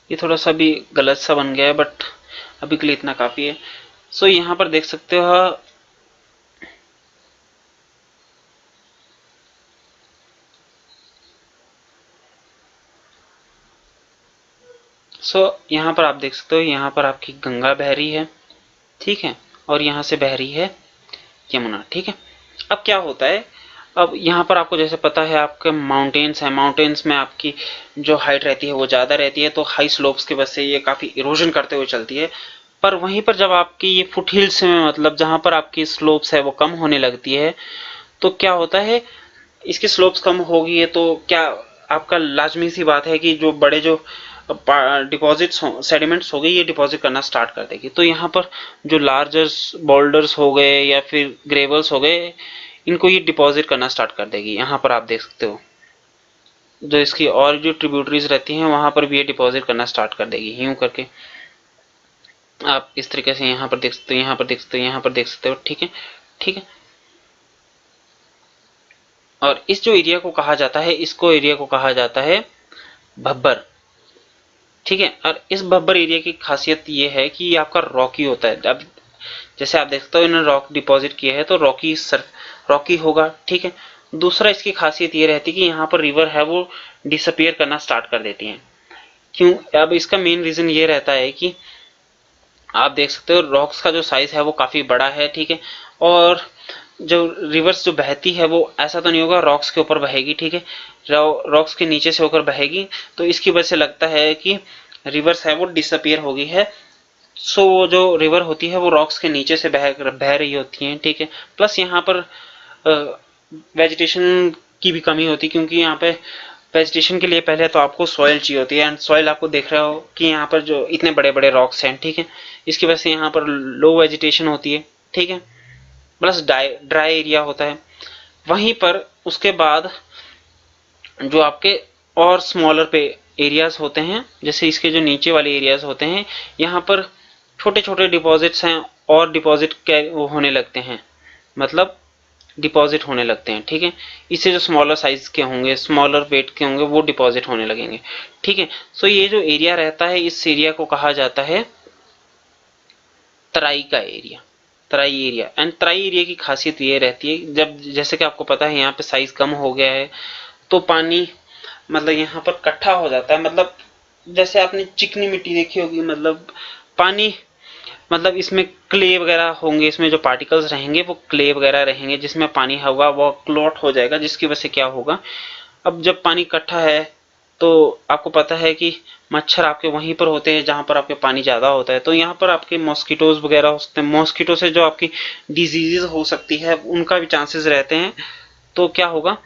ये थोड़ा सा भी गलत सा बन गया है बट अभी के लिए इतना काफी है। सो यहाँ पर देख सकते हो यहाँ पर आप देख सकते हो, यहाँ पर आपकी गंगा बह रही है, ठीक है, और यहाँ से बह रही है यमुना, ठीक है। अब क्या होता है, अब यहाँ पर आपको जैसे पता है आपके माउंटेन्स हैं, माउंटेन्स में आपकी जो हाइट रहती है वो ज़्यादा रहती है, तो हाई स्लोप्स की वजह से ये काफ़ी इरोजन करते हुए चलती है। पर वहीं पर जब आपकी ये फुट हिल्स में मतलब जहाँ पर आपकी स्लोप्स है वो कम होने लगती है तो क्या होता है, इसकी स्लोप्स कम होगी है तो क्या आपका लाजमी सी बात है कि जो बड़े जो डिपॉजिट्स हो, सेडिमेंट्स हो गए, ये डिपॉजिट करना स्टार्ट कर देगी। तो यहाँ पर जो लार्जर बोल्डर्स हो गए या फिर ग्रेवल्स हो गए, इनको ये डिपॉजिट करना स्टार्ट कर देगी। यहाँ पर आप देख सकते हो जो इसकी और जो ट्रिब्यूटरीज रहती हैं वहां पर भी ये डिपॉजिट करना स्टार्ट कर देगी, यूं करके आप इस तरीके से यहाँ पर देख सकते हो, यहाँ पर देख सकते हो, यहाँ पर देख सकते हो, ठीक है, ठीक है। और इस जो एरिया को कहा जाता है, इसको एरिया को कहा जाता है भब्बर, ठीक है। और इस भब्बर एरिया की खासियत ये है कि ये आपका रॉकी होता है। अब जैसे आप देख सकते हो इन्होंने रॉक डिपॉजिट किया है तो रॉकी होगा, ठीक है। दूसरा इसकी खासियत ये रहती है कि यहाँ पर रिवर है वो डिसअपियर करना स्टार्ट कर देती है। क्यों, अब इसका मेन रीजन ये रहता है कि आप देख सकते हो रॉक्स का जो साइज है वो काफी बड़ा है, ठीक है। और जो रिवर्स जो बहती है वो ऐसा तो नहीं होगा रॉक्स के ऊपर बहेगी, ठीक है, रॉक्स के नीचे से होकर बहेगी। तो इसकी वजह से लगता है कि रिवर्स है वो डिसअपियर हो गई है। सो वो जो रिवर होती है वो रॉक्स के नीचे से बह रही होती है, ठीक है। प्लस यहाँ पर वेजिटेशन की भी कमी होती है क्योंकि यहाँ पे वेजिटेशन के लिए पहले तो आपको सॉइल चाहिए होती है, एंड सॉइल आपको देख रहे हो कि यहाँ पर जो इतने बड़े बड़े रॉक्स हैं, ठीक है, इसकी वजह से यहाँ पर लो वेजिटेशन होती है, ठीक है, प्लस ड्राई एरिया होता है। वहीं पर उसके बाद जो आपके और स्मॉलर पे एरियाज होते हैं, जैसे इसके जो नीचे वाले एरियाज होते हैं, यहाँ पर छोटे छोटे डिपॉजिट्स हैं और डिपॉजिट वो होने लगते हैं, मतलब डिपॉजिट होने लगते हैं, ठीक है। इससे जो स्मॉलर साइज के होंगे, स्मॉलर वेट के होंगे, वो डिपॉजिट होने लगेंगे, ठीक है। सो ये जो एरिया रहता है, इस एरिया को कहा जाता है तराई का area, Terai area. And Terai area की खासियत ये रहती है, जब जैसे कि आपको पता है यहाँ पे साइज कम हो गया है तो पानी मतलब यहाँ पर इकट्ठा हो जाता है, मतलब जैसे आपने चिकनी मिट्टी देखी होगी, मतलब पानी, मतलब इसमें क्ले वगैरह होंगे, इसमें जो पार्टिकल्स रहेंगे वो क्ले वगैरह रहेंगे, जिसमें पानी होगा वो क्लॉट हो जाएगा, जिसकी वजह से क्या होगा, अब जब पानी इकट्ठा है तो आपको पता है कि मच्छर आपके वहीं पर होते हैं जहां पर आपके पानी ज्यादा होता है, तो यहाँ पर आपके मॉस्किटोज वगैरह हो सकते हैं, मॉस्किटो से जो आपकी डिजीजेज हो सकती है उनका भी चांसेस रहते हैं। तो क्या होगा,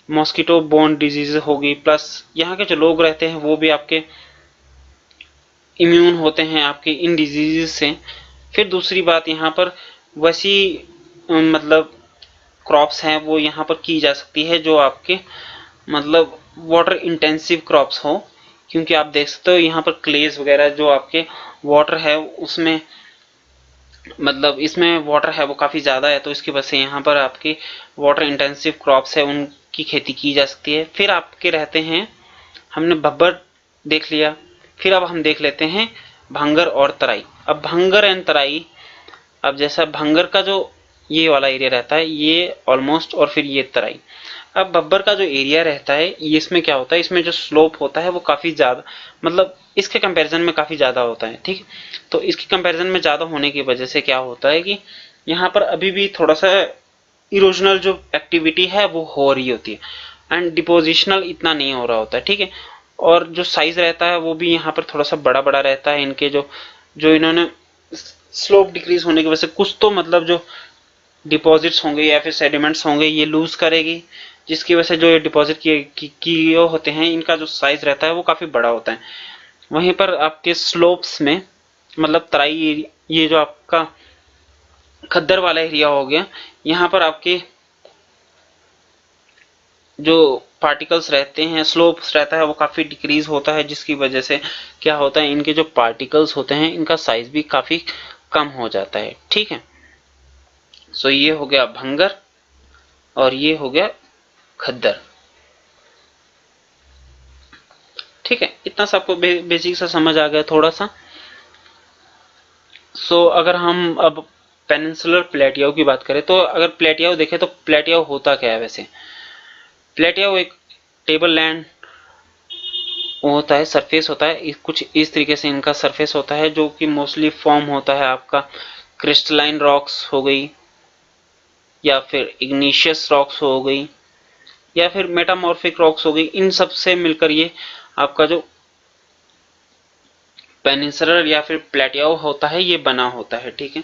मॉस्किटो बोर्न डिजीज होगी, प्लस यहाँ के जो लोग रहते हैं वो भी आपके इम्यून होते हैं आपके इन डिजीजेज से। फिर दूसरी बात, यहाँ पर वैसी मतलब क्रॉप्स हैं वो यहाँ पर की जा सकती है जो आपके मतलब वाटर इंटेंसिव क्रॉप्स हो, क्योंकि आप देख सकते हो यहाँ पर क्लेज वगैरह जो आपके वाटर है उसमें, मतलब इसमें वाटर है वो काफी ज्यादा है, तो इसकी वजह से यहाँ पर आपकी वाटर इंटेंसिव क्रॉप्स है उनकी खेती की जा सकती है। फिर आपके रहते हैं, हमने भब्बर देख लिया, फिर अब हम देख लेते हैं भंगर और तराई। अब भंगर एंड तराई, अब जैसा भंगर का जो ये वाला एरिया रहता है ये ऑलमोस्ट, और फिर ये तराई। अब बब्बर का जो एरिया रहता है ये, इसमें क्या होता है, इसमें जो स्लोप होता है वो काफी ज्यादा, मतलब इसके कंपैरिजन में काफी ज्यादा होता है, ठीक है। तो इसके कंपैरिजन में ज्यादा होने की वजह से क्या होता है कि यहाँ पर अभी भी थोड़ा सा इरोजनल जो एक्टिविटी है वो हो रही होती है, एंड डिपोजिशनल इतना नहीं हो रहा होता है, ठीक है। और जो साइज रहता है वो भी यहाँ पर थोड़ा सा बड़ा बड़ा रहता है, इनके जो जो इन्होंने स्लोप डिक्रीज होने की वजह से कुछ तो मतलब जो डिपॉजिट्स होंगे या फिर सेडिमेंट्स होंगे ये लूज करेगी, जिसकी वजह से जो ये डिपॉजिट किए होते हैं इनका जो साइज रहता है वो काफी बड़ा होता है। वहीं पर आपके स्लोप्स में, मतलब तराई, ये जो आपका खद्दर वाला एरिया हो गया, यहाँ पर आपके जो पार्टिकल्स रहते हैं, स्लोप्स रहता है वो काफी डिक्रीज होता है, जिसकी वजह से क्या होता है, इनके जो पार्टिकल्स होते हैं इनका साइज भी काफी कम हो जाता है, ठीक है। सो ये हो गया भंगर और ये हो गया खद्दर, ठीक है। इतना सा आपको बेसिक सा समझ आ गया थोड़ा सा। सो अगर हम अब पेनिनसुलर प्लेटियो की बात करें, तो अगर प्लेटियो देखें तो प्लेटियो होता क्या है वैसे। प्लेटियो एक टेबल लैंड होता है, सरफेस होता है, कुछ इस तरीके से इनका सरफेस होता है, जो कि मोस्टली फॉर्म होता है आपका क्रिस्टलाइन रॉक्स हो गई, या फिर इग्निशियस रॉक्स हो गई, या फिर मेटामॉर्फिक रॉक्स हो गई। इन सब से मिलकर ये आपका जो पेनिनसुलर या फिर प्लेटियो होता है ये बना होता है, ठीक है।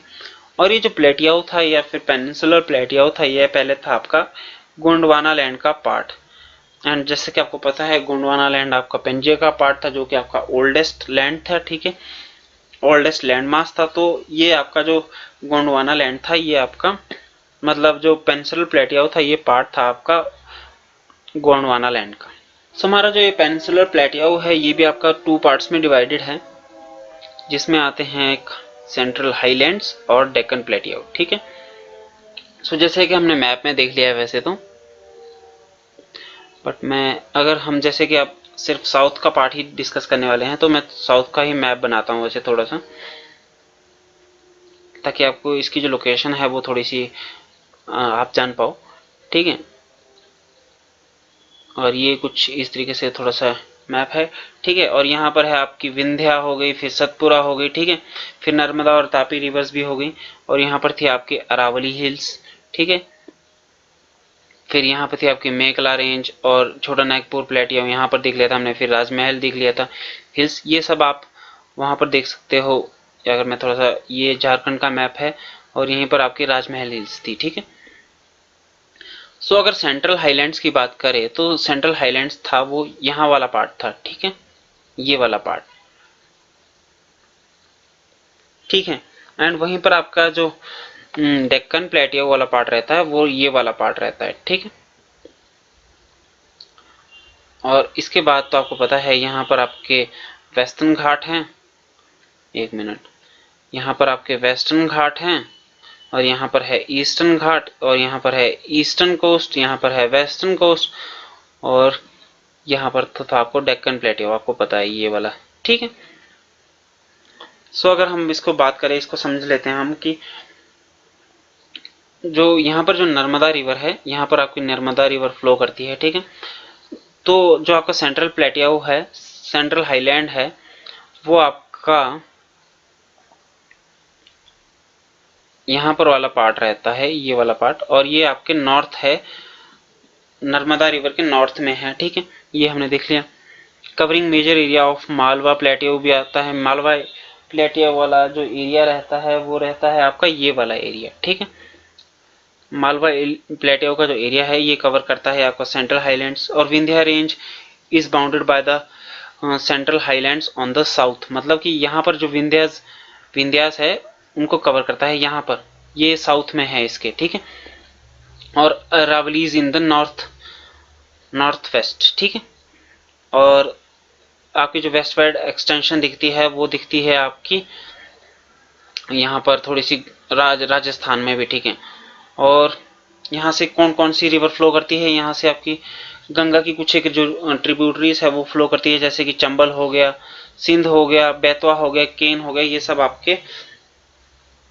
और ये जो प्लेटियो था या फिर पेनिनसुलर प्लेटियो था, ये पहले था आपका गोंडवाना लैंड का पार्ट। एंड जैसे कि आपको पता है गोंडवाना लैंड आपका पेंजिया का पार्ट था, जो कि आपका ओल्डेस्ट लैंड था, ठीक है, ओल्डेस्ट लैंड मास था। तो ये आपका जो गोंडवाना लैंड था ये आपका मतलब जो पेनिनसुलर प्लेटियो था ये पार्ट था आपका गोंडवाना लैंड का। सो हमारा जो ये पेनिनसुलर प्लेटियो है ये भी आपका 2 पार्ट्स में डिवाइडेड है, जिसमें आते हैं एक सेंट्रल हाईलैंड्स और डेक्कन प्लेटियो, ठीक है। सो जैसे कि हमने मैप में देख लिया है वैसे तो, बट मैं अगर हम जैसे कि आप सिर्फ साउथ का पार्ट ही डिस्कस करने वाले हैं तो मैं साउथ का ही मैप बनाता हूँ वैसे थोड़ा सा, ताकि आपको इसकी जो लोकेशन है वो थोड़ी सी आप जान पाओ, ठीक है। और ये कुछ इस तरीके से थोड़ा सा मैप है, ठीक है। और यहाँ पर है आपकी विंध्या हो गई, फिर सतपुरा हो गई, ठीक है, फिर नर्मदा और तापी रिवर्स भी हो गई, और यहाँ पर थी आपकी अरावली हिल्स, ठीक है। फिर यहाँ पर थी आपकी मेकला रेंज और छोटा नागपुर प्लेटियो यहाँ पर देख लिया था हमने, फिर राजमहल देख लिया था हिल्स, ये सब आप वहाँ पर देख सकते हो। अगर मैं थोड़ा सा, ये झारखंड का मैप है और यहीं पर आपकी राजमहल हिल्स थी, ठीक है। सो अगर सेंट्रल हाईलैंड्स की बात करें तो सेंट्रल हाईलैंड्स था वो यहाँ वाला पार्ट था, ठीक है, ये वाला पार्ट, ठीक है। एंड वहीं पर आपका जो डेक्कन प्लेटियो वाला पार्ट रहता है वो ये वाला पार्ट रहता है, ठीक है। और इसके बाद तो आपको पता है यहाँ पर आपके वेस्टर्न घाट हैं, एक मिनट, यहाँ पर आपके वेस्टर्न घाट हैं और यहाँ पर है ईस्टर्न घाट और यहाँ पर है ईस्टर्न कोस्ट, यहाँ पर है वेस्टर्न कोस्ट और यहाँ पर तो था आपको डेक्कन प्लेटियो, आपको पता है ये वाला, ठीक है। सो अगर हम इसको बात करें, इसको समझ लेते हैं हम कि जो यहाँ पर जो नर्मदा रिवर है, यहाँ पर आपकी नर्मदा रिवर फ्लो करती है, ठीक है। तो जो आपका सेंट्रल प्लेटियो है, सेंट्रल हाईलैंड है, वो आपका यहाँ पर वाला पार्ट रहता है, ये वाला पार्ट, और ये आपके नॉर्थ है, नर्मदा रिवर के नॉर्थ में है, ठीक है। ये हमने देख लिया। Covering major area of Malwa plateau भी आता है। मालवा प्लेटियो वाला जो एरिया रहता है वो रहता है आपका ये वाला एरिया, ठीक है। मालवा प्लेटियो का जो एरिया है ये कवर करता है आपका सेंट्रल हाईलैंड्स। और Vindhya range is bounded by the central highlands on the south, मतलब कि यहाँ पर जो विंध्यास है उनको कवर करता है, यहाँ पर ये साउथ में है इसके, ठीक है। और Aravallis in the north west, ठीक है। और आपकी जो वेस्ट वाइड एक्सटेंशन दिखती है वो दिखती है आपकी यहाँ पर थोड़ी सी राजस्थान में भी, ठीक है। और यहाँ से कौन कौन सी रिवर फ्लो करती है, यहाँ से आपकी गंगा की कुछ एक जो ट्रिब्यूटरीज है वो फ्लो करती है, जैसे कि चंबल हो गया, सिंध हो गया, बेतवा हो गया, केन हो गया, ये सब आपके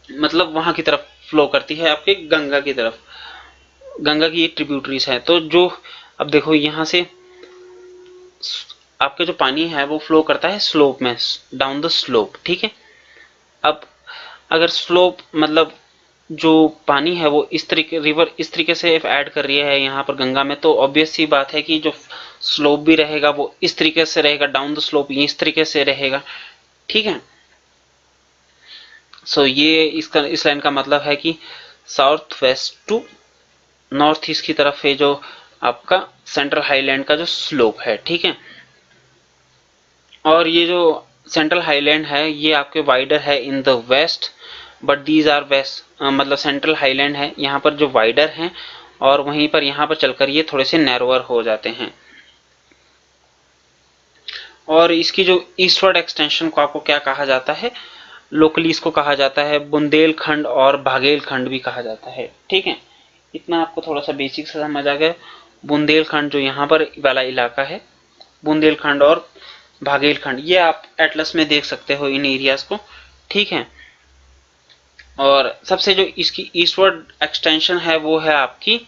मतलब वहां की तरफ फ्लो करती है, आपके गंगा की तरफ, गंगा की ये ट्रिब्यूटरीज है। तो जो अब देखो यहाँ से आपके जो पानी है वो फ्लो करता है स्लोप में, डाउन द स्लोप, ठीक है। अब अगर स्लोप मतलब जो पानी है वो इस तरीके रिवर इस तरीके से ऐड कर रही है यहाँ पर गंगा में, तो ऑब्वियस सी बात है कि जो स्लोप भी रहेगा वो इस तरीके से रहेगा, डाउन द स्लोप इस तरीके से रहेगा, ठीक है। सो ये इस लाइन का मतलब है कि south west to north east की तरफ है जो आपका सेंट्रल हाईलैंड का जो स्लोप है, ठीक है। और ये जो सेंट्रल हाईलैंड है ये आपके वाइडर है in the west, but these are west, मतलब सेंट्रल हाईलैंड है यहाँ पर जो वाइडर हैं और वहीं पर यहाँ पर चलकर ये थोड़े से नैरोअर हो जाते हैं। और इसकी जो ईस्टवर्ड एक्सटेंशन को आपको क्या कहा जाता है, लोकली इसको कहा जाता है बुंदेलखंड और भागेलखंड भी कहा जाता है, ठीक है। इतना आपको थोड़ा सा बेसिक से समझ आ गया। बुंदेलखंड जो यहाँ पर वाला इलाका है, बुंदेलखंड और भागेलखंड, ये आप एटलस में देख सकते हो इन एरियाज को, ठीक है। और सबसे जो इसकी ईस्टवर्ड एक्सटेंशन है वो है आपकी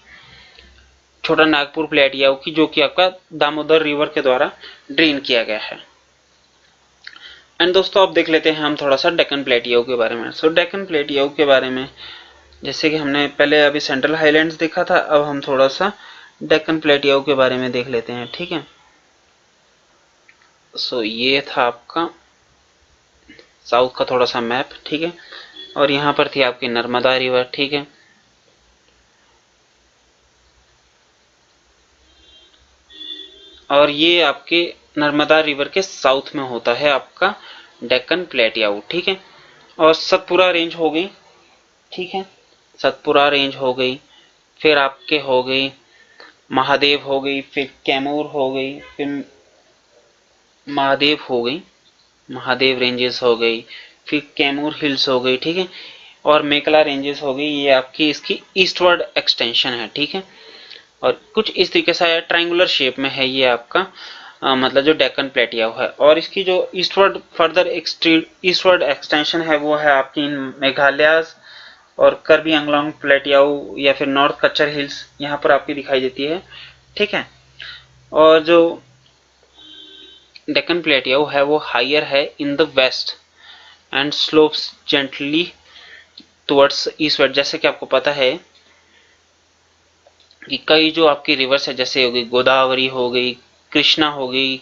छोटा नागपुर प्लेटियो की, जो कि आपका दामोदर रिवर के द्वारा ड्रेन किया गया है। एंड दोस्तों अब देख लेते हैं हम थोड़ा सा डेक्कन प्लेटियो के बारे में। सो डेक्कन प्लेटियो के बारे में जैसे कि हमने पहले अभी सेंट्रल हाईलैंड्स देखा था, अब हम थोड़ा सा डेक्कन प्लेटियो के बारे में देख लेते हैं, ठीक है। सो ये था आपका साउथ का थोड़ा सा मैप, ठीक है। और यहाँ पर थी आपकी नर्मदा रिवर, ठीक है। और ये आपके नर्मदा रिवर के साउथ में होता है आपका डेक्कन प्लेटियो, ठीक है। और सतपुरा रेंज हो गई, ठीक है, सतपुरा रेंज हो गई, फिर आपके हो गई महादेव हो गई, फिर कैमूर हो गई, फिर महादेव हो गई, महादेव रेंजेस हो गई, फिर कैमूर हिल्स हो गई, ठीक है। और मेकला रेंजेस हो गई, ये आपकी इसकी ईस्टवर्ड एक्सटेंशन है, ठीक है। और कुछ इस तरीके से ट्रायंगुलर शेप में है ये आपका मतलब जो डेक्कन प्लेटियो है। और इसकी जो ईस्टवर्ड फर्दर ईस्टवर्ड एक्सटेंशन है वो है आपकी मेघालय और कर्बी अंगलोंग प्लेटियो या फिर नॉर्थ कच्चर हिल्स, यहाँ पर आपकी दिखाई देती है, ठीक है। और जो डेक्कन प्लेटियो है वो हायर है in the west and slopes gently towards eastward. जैसे कि आपको पता है कि कई जो आपकी रिवर्स है, जैसे हो गई गोदावरी हो गई, कृष्णा हो गई,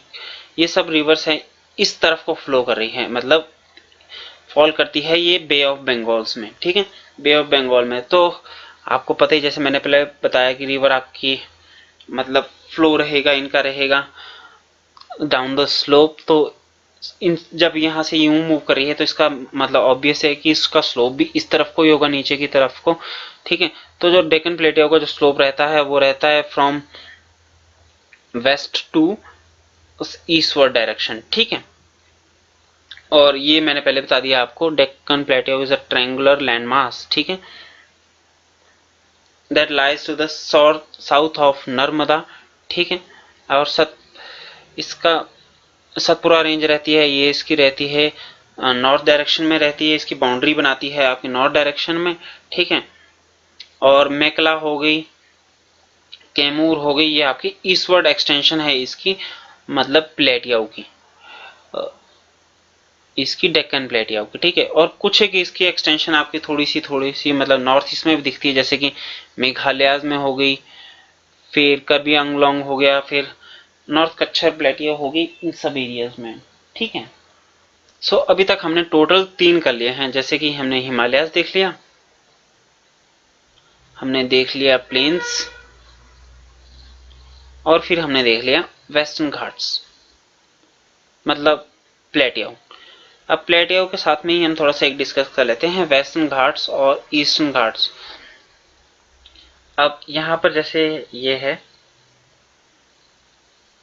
ये सब रिवर्स हैं इस तरफ को फ्लो कर रही हैं, मतलब फॉल करती है ये बे ऑफ बंगाल्स में, ठीक है, बे ऑफ बंगाल में। तो आपको पता ही, जैसे मैंने पहले बताया कि रिवर आपकी मतलब फ्लो रहेगा, इनका रहेगा डाउन द स्लोप, तो जब यहाँ से यूं मूव कर रही है तो इसका मतलब ऑब्वियस है कि इसका स्लोप भी इस तरफ को ही होगा, नीचे की तरफ को, ठीक है। तो जो डेक्कन प्लेटियो का जो स्लोप रहता है वो रहता है from west to eastward direction, ठीक है। और ये मैंने पहले बता दिया आपको, Deccan plateau is a triangular land mass, ठीक है, that lies to the south of Narmada, ठीक है। और इसका सतपुरा रेंज रहती है, ये इसकी रहती है नॉर्थ डायरेक्शन में रहती है, इसकी बाउंड्री बनाती है आपकी नॉर्थ डायरेक्शन में, ठीक है। और मेकला हो गई, कैमूर हो गई, ये आपकी ईस्टवर्ड एक्सटेंशन है इसकी, मतलब प्लेटियाऊ की, इसकी डेक्कन प्लेटियाऊ की, ठीक है। और कुछ है कि इसकी एक्सटेंशन आपकी थोड़ी सी मतलब नॉर्थ ईस्ट में भी दिखती है, जैसे कि मेघालय में हो गई, फिर कर्बी आंगलोंग हो गया, फिर नॉर्थ कच्छर प्लेटिया हो गई, इन सब एरियाज में, ठीक है। सो अभी तक हमने टोटल 3 कर लिए हैं, जैसे कि हमने हिमालयाज देख लिया, हमने देख लिया प्लेन्स, और फिर हमने देख लिया वेस्टर्न घाट्स, मतलब प्लेटियाऊ। अब प्लेटियाऊ के साथ में ही हम थोड़ा सा एक डिस्कस कर लेते हैं वेस्टर्न घाट्स और ईस्टर्न घाट्स। अब यहाँ पर जैसे ये है,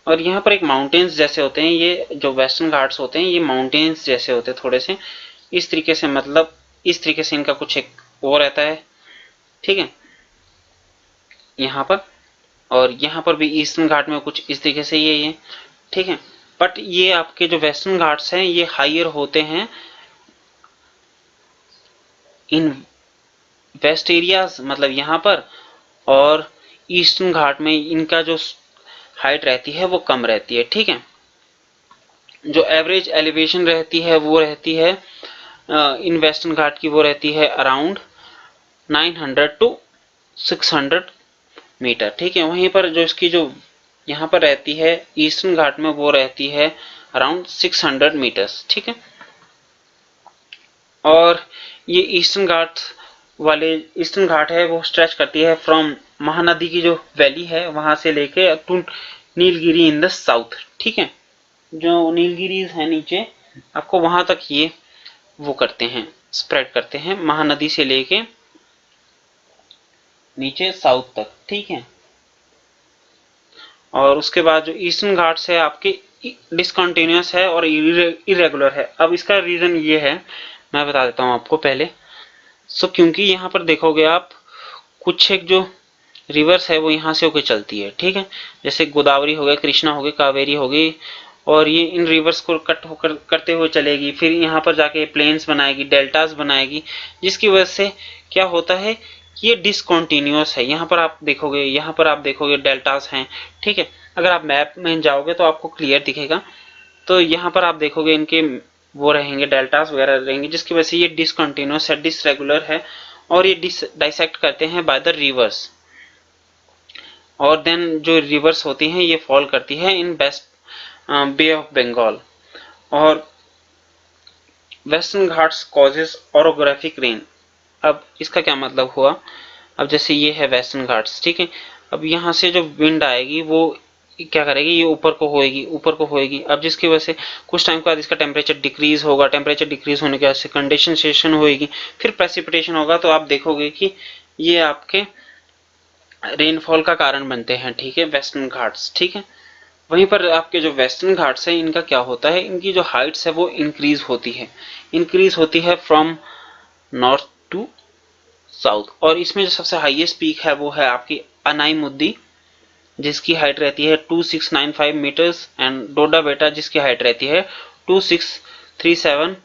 और यहाँ पर एक माउंटेन्स जैसे होते हैं, ये जो वेस्टर्न घाट्स होते हैं ये माउंटेन्स जैसे होते हैं थोड़े से, इस तरीके से, मतलब इस तरीके से इनका कुछ एक वो रहता है, ठीक है, यहाँ पर। और यहाँ पर भी ईस्टर्न घाट में कुछ इस तरीके से ये ठीक है। बट ये आपके जो वेस्टर्न घाट्स हैं ये हाइयर होते हैं इन वेस्ट एरियाज, मतलब यहाँ पर, और ईस्टर्न घाट में इनका जो हाइट रहती है वो कम रहती है, ठीक है। जो एवरेज एलिवेशन रहती है वो रहती है इन वेस्टर्न घाट की, वो रहती है अराउंड 900 टू 600 मीटर, ठीक है। वहीं पर जो इसकी जो यहाँ पर रहती है ईस्टर्न घाट में, वो रहती है अराउंड 600 मीटर्स, ठीक है। और ये ईस्टर्न घाट है वो स्ट्रेच करती है फ्रॉम महानदी की जो वैली है वहां से लेके to Nilgiri in the south, ठीक है। जो नीलगिरीज है नीचे, आपको वहां तक ये वो करते हैं, स्प्रेड करते हैं महानदी से लेके नीचे साउथ तक, ठीक है। और उसके बाद जो ईस्टर्न घाट्स है आपके डिसकंटिन्यूअस है और इरेगुलर है। अब इसका रीजन ये है, मैं बता देता हूं आपको पहले। क्योंकि यहाँ पर देखोगे आप, कुछ एक जो रिवर्स है वो यहाँ से होकर चलती है, ठीक है। जैसे गोदावरी हो गया, कृष्णा हो गई, कावेरी हो गई, और ये इन रिवर्स को कट होकर करते हुए चलेगी, फिर यहाँ पर जाके प्लेन्स बनाएगी, डेल्टास बनाएगी, जिसकी वजह से क्या होता है, ये डिसकंटिन्यूअस है। यहाँ पर आप देखोगे डेल्टास हैं, ठीक है। अगर आप मैप में जाओगे तो आपको क्लियर दिखेगा, तो यहाँ पर आप देखोगे इनके वो रहेंगे, डेल्टास वगैरह रहेंगे, जिसकी वजह से ये डिसकंटिन्यूअस है, डिसरेगुलर है, और ये डाइसेक्ट करते हैं बाय द रिवर्स। और देन जो रिवर्स होती हैं ये फॉल करती है इन वेस्ट बे ऑफ बंगाल। और western Ghats causes orographic rain. अब इसका क्या मतलब हुआ, अब जैसे ये है वेस्टर्न घाट्स, ठीक है। अब यहाँ से जो विंड आएगी वो क्या करेगी, ये ऊपर को होएगी। अब जिसकी वजह से कुछ टाइम के बाद इसका टेम्परेचर डिक्रीज होगा, टेम्परेचर डिक्रीज होने के बाद से कंडेंसेशन होएगी, फिर प्रेसिपिटेशन होगा, तो आप देखोगे कि ये आपके रेनफॉल का कारण बनते हैं, ठीक है, वेस्टर्न घाट्स, ठीक है। वहीं पर आपके जो वेस्टर्न घाट्स है इनका क्या होता है, इनकी जो हाइट्स है वो इंक्रीज होती है फ्रॉम नॉर्थ टू साउथ। और इसमें जो सबसे हाईएस्ट पीक है वो है आपकी अनाईमुद्दी, जिसकी हाइट रहती है 2695 मीटर्स, एंड डोडा बेटा जिसकी हाइट रहती है 2637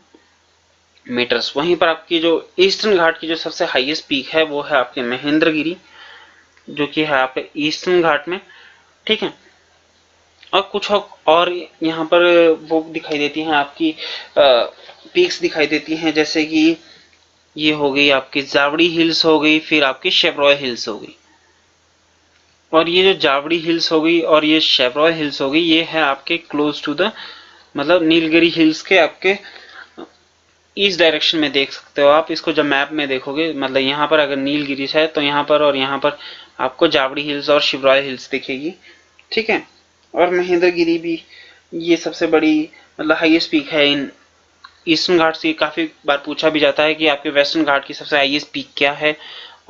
मीटर्स। वहीं पर आपकी जो ईस्टर्न घाट की जो सबसे हाईएस्ट पीक है वो है आपके महेंद्रगिरी, जो कि है आपके ईस्टर्न घाट में, ठीक है। और कुछ और यहाँ पर वो दिखाई देती हैं आपकी पीक्स दिखाई देती हैं, जैसे कि ये हो गई आपकी जावड़ी हिल्स हो गई, फिर आपकी शेवरॉय हिल्स हो गई। और ये जो जावड़ी हिल्स हो गई और ये शेवरॉय हिल्स हो गई, ये है आपके क्लोज टू द, मतलब नीलगिरी हिल्स के आपके ईस्ट डायरेक्शन में देख सकते हो आप इसको। जब मैप में देखोगे मतलब यहाँ पर अगर नीलगिरीस है तो यहाँ पर और यहाँ पर आपको जावड़ी हिल्स और शिवराय हिल्स दिखेगी, ठीक है। और महेंद्रगिरी भी ये सबसे बड़ी मतलब हाईएस्ट पीक है इन ईस्टर्न घाट से। काफी बार पूछा भी जाता है कि आपके वेस्टर्न घाट की सबसे हाईएस्ट पीक क्या है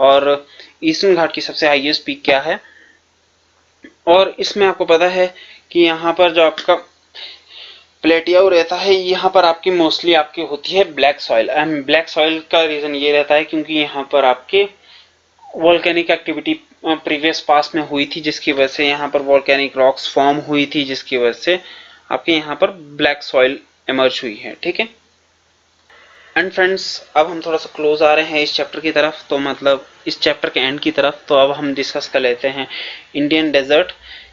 और ईस्टर्न घाट की सबसे हाईएस्ट पीक क्या है। और इसमें आपको पता है कि यहाँ पर जो आपका प्लेटियाऊ रहता है, यहाँ पर आपकी मोस्टली आपकी होती है black soil. And black soil का रीजन ये रहता है क्योंकि यहाँ पर आपके वोल्केनिक एक्टिविटी प्रीवियस पास्ट में हुई थी, जिसकी वजह से यहाँ पर वोल्केनिक रॉक्स फॉर्म हुई थी, जिसकी वजह से आपके यहाँ पर ब्लैक सॉइल इमर्ज हुई है, ठीक है। एंड फ्रेंड्स, अब हम थोड़ा सा क्लोज आ रहे हैं इस चैप्टर की तरफ, तो मतलब इस चैप्टर के एंड की तरफ। तो अब हम डिस्कस कर लेते हैं इंडियन डेजर्ट,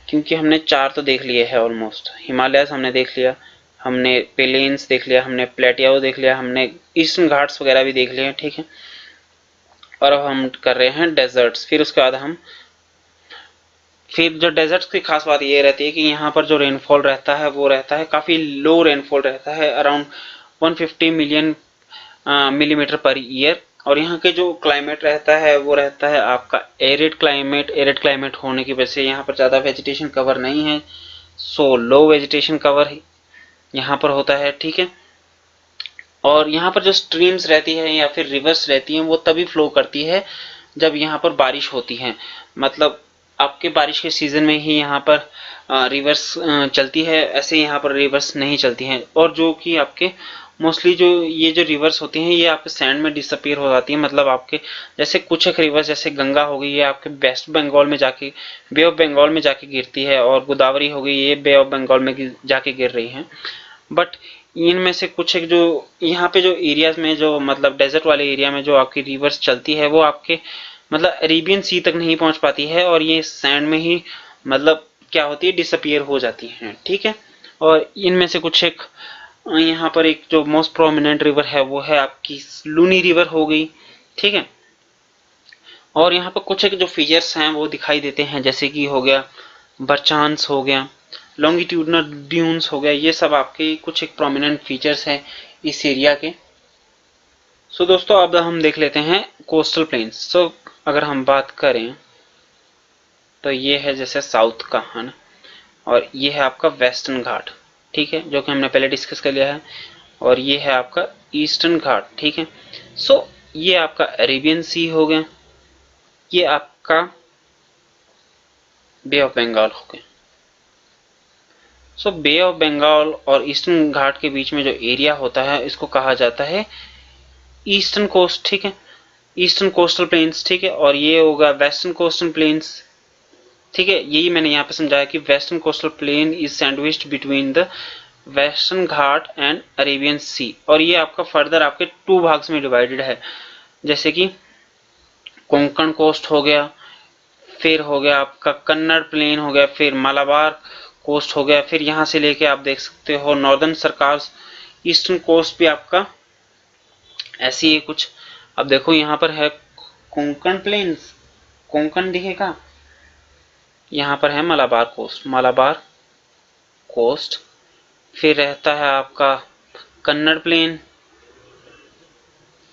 क्योंकि हमने 4 तो देख लिए हैं ऑलमोस्ट। हिमालयस हमने देख लिया, हमने प्लेन्स देख लिया, हमने प्लेटियाओ देख लिया, हमने ईस्टर्न घाट्स वगैरह भी देख लिए हैं, ठीक है। और अब हम कर रहे हैं डेजर्ट्स। फिर उसके बाद हम जो डेजर्ट्स की खास बात ये रहती है कि यहाँ पर जो रेनफॉल रहता है वो रहता है काफ़ी लो रेनफॉल रहता है, around 150 million millimetre per year. और यहाँ के जो क्लाइमेट रहता है वो रहता है आपका एरिड क्लाइमेट। एरिड क्लाइमेट होने की वजह से यहाँ पर ज़्यादा वेजिटेशन कवर नहीं है, सो लो वेजिटेशन कवर यहाँ पर होता है, ठीक है। और यहाँ पर जो स्ट्रीम्स रहती है या फिर रिवर्स रहती हैं वो तभी फ्लो करती है जब यहाँ पर बारिश होती है। मतलब आपके बारिश के सीजन में ही यहाँ पर रिवर्स चलती है, ऐसे यहाँ पर रिवर्स नहीं चलती हैं। और जो कि आपके मोस्टली जो ये जो रिवर्स होती हैं ये आपके सैंड में डिसअपीयर हो जाती है। मतलब आपके जैसे कुछ एक रिवर्स जैसे गंगा हो गई, ये आपके वेस्ट बंगाल में जाके बे ऑफ बंगाल में जाके गिरती है, और गोदावरी हो गई ये बे ऑफ बंगाल में जाके गिर रही है। बट इनमें से कुछ एक जो यहाँ पे जो एरियाज में जो मतलब डेजर्ट वाले एरिया में जो आपकी रिवर्स चलती है वो आपके मतलब अरेबियन सी तक नहीं पहुंच पाती है, और ये सैंड में ही मतलब क्या होती है डिसअपीयर हो जाती है, ठीक है। और इनमें से कुछ एक यहाँ पर एक जो मोस्ट प्रोमिनेंट रिवर है वो है आपकी लूनी रिवर हो गई, ठीक है। और यहाँ पर कुछ एक जो फीचर्स हैं वो दिखाई देते हैं, जैसे कि हो गया बरचांस हो गया, लॉन्गिट्यूडनल ड्यून्स हो गया, ये सब आपके कुछ एक प्रोमिनेंट फीचर्स हैं इस एरिया के। सो दोस्तों अब हम देख लेते हैं कोस्टल प्लेन्स। सो अगर हम बात करें तो ये है जैसे साउथ का है ना, और ये है आपका वेस्टर्न घाट, ठीक है, जो कि हमने पहले डिस्कस कर लिया है। और ये है आपका ईस्टर्न घाट, ठीक है। सो ये आपका अरेबियन सी हो गया, ये आपका बे ऑफ बंगाल हो गया। सो बे ऑफ बंगाल और ईस्टर्न घाट के बीच में जो एरिया होता है इसको कहा जाता है ईस्टर्न कोस्ट, ठीक है, ईस्टर्न कोस्टल प्लेन्स, ठीक है। और ये होगा वेस्टर्न कोस्टल प्लेन्स, ठीक है। यही मैंने यहाँ पे समझाया कि western coastal plain is sandwiched between the western ghat and Arabian sea. और ये आपका फर्दर आपके 2 भाग्स में डिवाइडेड है, जैसे कि कोंकण कोस्ट हो गया, फिर हो गया आपका कन्नड़ प्लेन हो गया, फिर मालाबार कोस्ट हो गया, फिर यहाँ से लेके आप देख सकते हो नॉर्दर्न सरकार्स ईस्टर्न कोस्ट भी आपका ऐसी है कुछ। अब देखो यहाँ पर है कोंकण प्लेन्स, कोंकण दिखेगा, यहाँ पर है मलाबार कोस्ट, मलाबार कोस्ट। फिर रहता है आपका कन्नड़ प्लेन,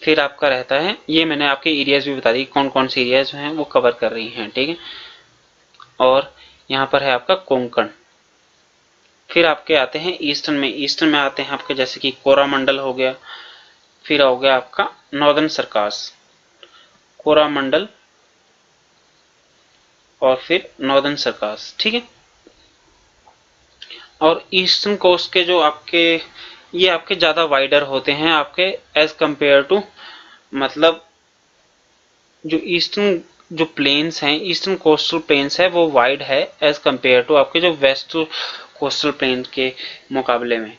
फिर आपका रहता है, ये मैंने आपके एरियाज भी बता दी कौन कौन से एरियाज हैं वो कवर कर रही हैं, ठीक है। और यहाँ पर है आपका कोंकण। फिर आपके आते हैं ईस्टर्न में, ईस्टर्न में आते हैं आपके जैसे कि कोरामंडल हो गया, फिर हो गया आपका नॉर्दर्न सरकार्स, कोरामंडल और फिर नॉर्दर्न सरकार्स, ठीक है। और ईस्टर्न कोस्ट के जो आपके ये आपके ज्यादा वाइडर होते हैं आपके एज कंपेयर टू मतलब जो ईस्टर्न जो प्लेन्स हैं, ईस्टर्न कोस्टल प्लेन्स है वो वाइड है एज कंपेयर टू आपके जो वेस्ट कोस्टल प्लेन के मुकाबले में।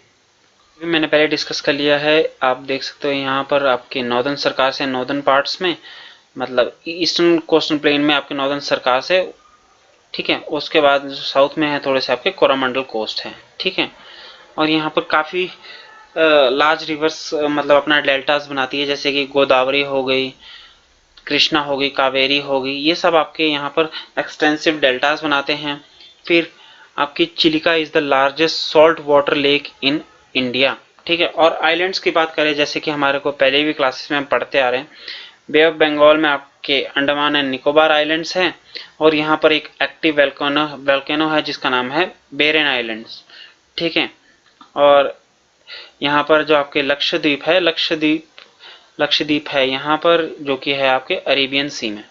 मैंने पहले डिस्कस कर लिया है, आप देख सकते हो यहाँ पर आपके नॉर्दर्न सरकार से नॉर्दर्न पार्ट्स में मतलब ईस्टर्न कोस्टल प्लेन में आपके नॉर्दर्न सरकार से, ठीक है। उसके बाद जो साउथ में है थोड़े से आपके कोरामंडल कोस्ट है, ठीक है। और यहाँ पर काफी लार्ज रिवर्स मतलब अपना डेल्टास बनाती है, जैसे कि गोदावरी हो गई, कृष्णा हो गई, कावेरी हो गई, ये सब आपके यहाँ पर एक्सटेंसिव डेल्टास बनाते हैं। फिर आपकी Chilika is the largest salt water lake in India, ठीक है। और आइलैंड्स की बात करें, जैसे कि हमारे को पहले भी क्लासेस में हम पढ़ते आ रहे हैं, बे ऑफ बंगाल में आपके अंडमान एंड निकोबार आइलैंड्स हैं, और यहाँ पर एक एक्टिव वोल्केनो है जिसका नाम है बेरेन आइलैंड्स, ठीक है। और यहाँ पर जो आपके लक्षद्वीप है यहाँ पर, जो कि है आपके अरेबियन सी में।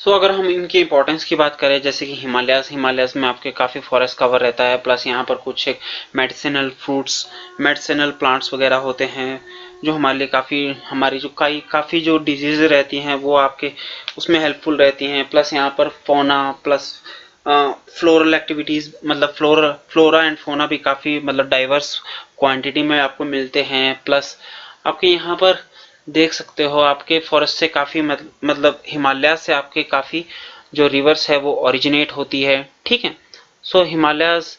सो अगर हम इनकी इंपॉर्टेंस की बात करें, जैसे कि हिमालयास में आपके काफ़ी फॉरेस्ट कवर रहता है, प्लस यहाँ पर कुछ एक मेडिसिनल फ्रूट्स, मेडिसिनल प्लांट्स वगैरह होते हैं जो हमारे लिए हमारी जो काफ़ी जो डिजीज रहती हैं वो आपके उसमें हेल्पफुल रहती हैं। प्लस यहाँ पर फोना प्लस फ्लोरल एक्टिविटीज़, मतलब फ्लोरा एंड फोना भी काफ़ी मतलब डाइवर्स क्वांटिटी में आपको मिलते हैं। प्लस आपके यहाँ पर देख सकते हो आपके फॉरेस्ट से काफ़ी मतलब हिमालय से आपके काफ़ी जो रिवर्स है वो ओरिजिनेट होती है, ठीक है। So Himalayas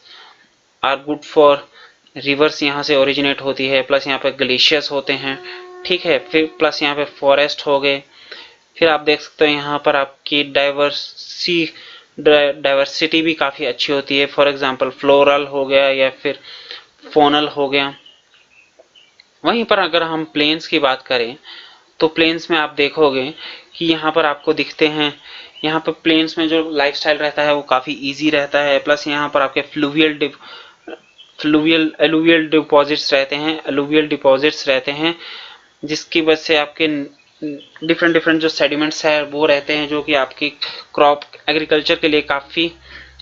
are good for rivers, यहाँ से ओरिजिनेट होती है। प्लस यहाँ पे ग्लेशियर्स होते हैं, ठीक है। फिर प्लस यहाँ पे फॉरेस्ट हो गए। फिर आप देख सकते हो यहाँ पर आपकी डाइवर्सिटी भी काफ़ी अच्छी होती है। फॉर एग्जांपल फ्लोरल हो गया या फिर फोनल हो गया। वहीं पर अगर हम प्लेन्स की बात करें तो प्लेन्स में आप देखोगे कि यहाँ पर आपको दिखते हैं, यहाँ पर प्लेन्स में जो लाइफस्टाइल रहता है वो काफ़ी इजी रहता है। प्लस यहाँ पर आपके एलुवियल डिपॉजिट्स रहते हैं जिसकी वजह से आपके डिफरेंट जो सेडिमेंट्स है वो रहते हैं, जो कि आपकी क्रॉप एग्रीकल्चर के लिए काफ़ी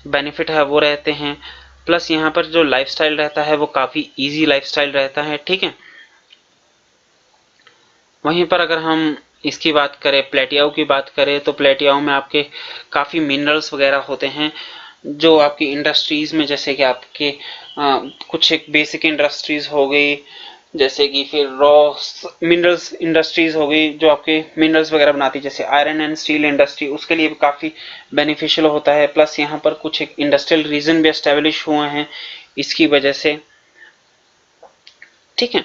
बेनिफिट है वो रहते हैं। प्लस यहाँ पर जो लाइफस्टाइल रहता है वो काफ़ी इजी लाइफस्टाइल रहता है, ठीक है। वहीं पर अगर हम इसकी बात करें, प्लेटियाओ की बात करें, तो प्लेटियाओ में आपके काफ़ी मिनरल्स वगैरह होते हैं जो आपकी इंडस्ट्रीज़ में, जैसे कि आपके कुछ एक बेसिक इंडस्ट्रीज़ हो गई, जैसे कि फिर रॉ मिनरल्स इंडस्ट्रीज़ हो गई जो आपके मिनरल्स वगैरह बनाती है, जैसे आयरन एंड स्टील इंडस्ट्री, उसके लिए भी काफ़ी बेनिफिशियल होता है। प्लस यहाँ पर कुछ एक इंडस्ट्रियल रीजन भी एस्टेब्लिश हुए हैं इसकी वजह से, ठीक है।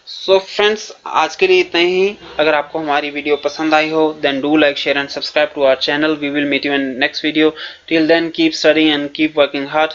सो फ्रेंड्स, आज के लिए इतना ही। अगर आपको हमारी वीडियो पसंद आई हो then do like, share and subscribe to our channel. We will meet you in next video. Till then keep studying and keep working hard.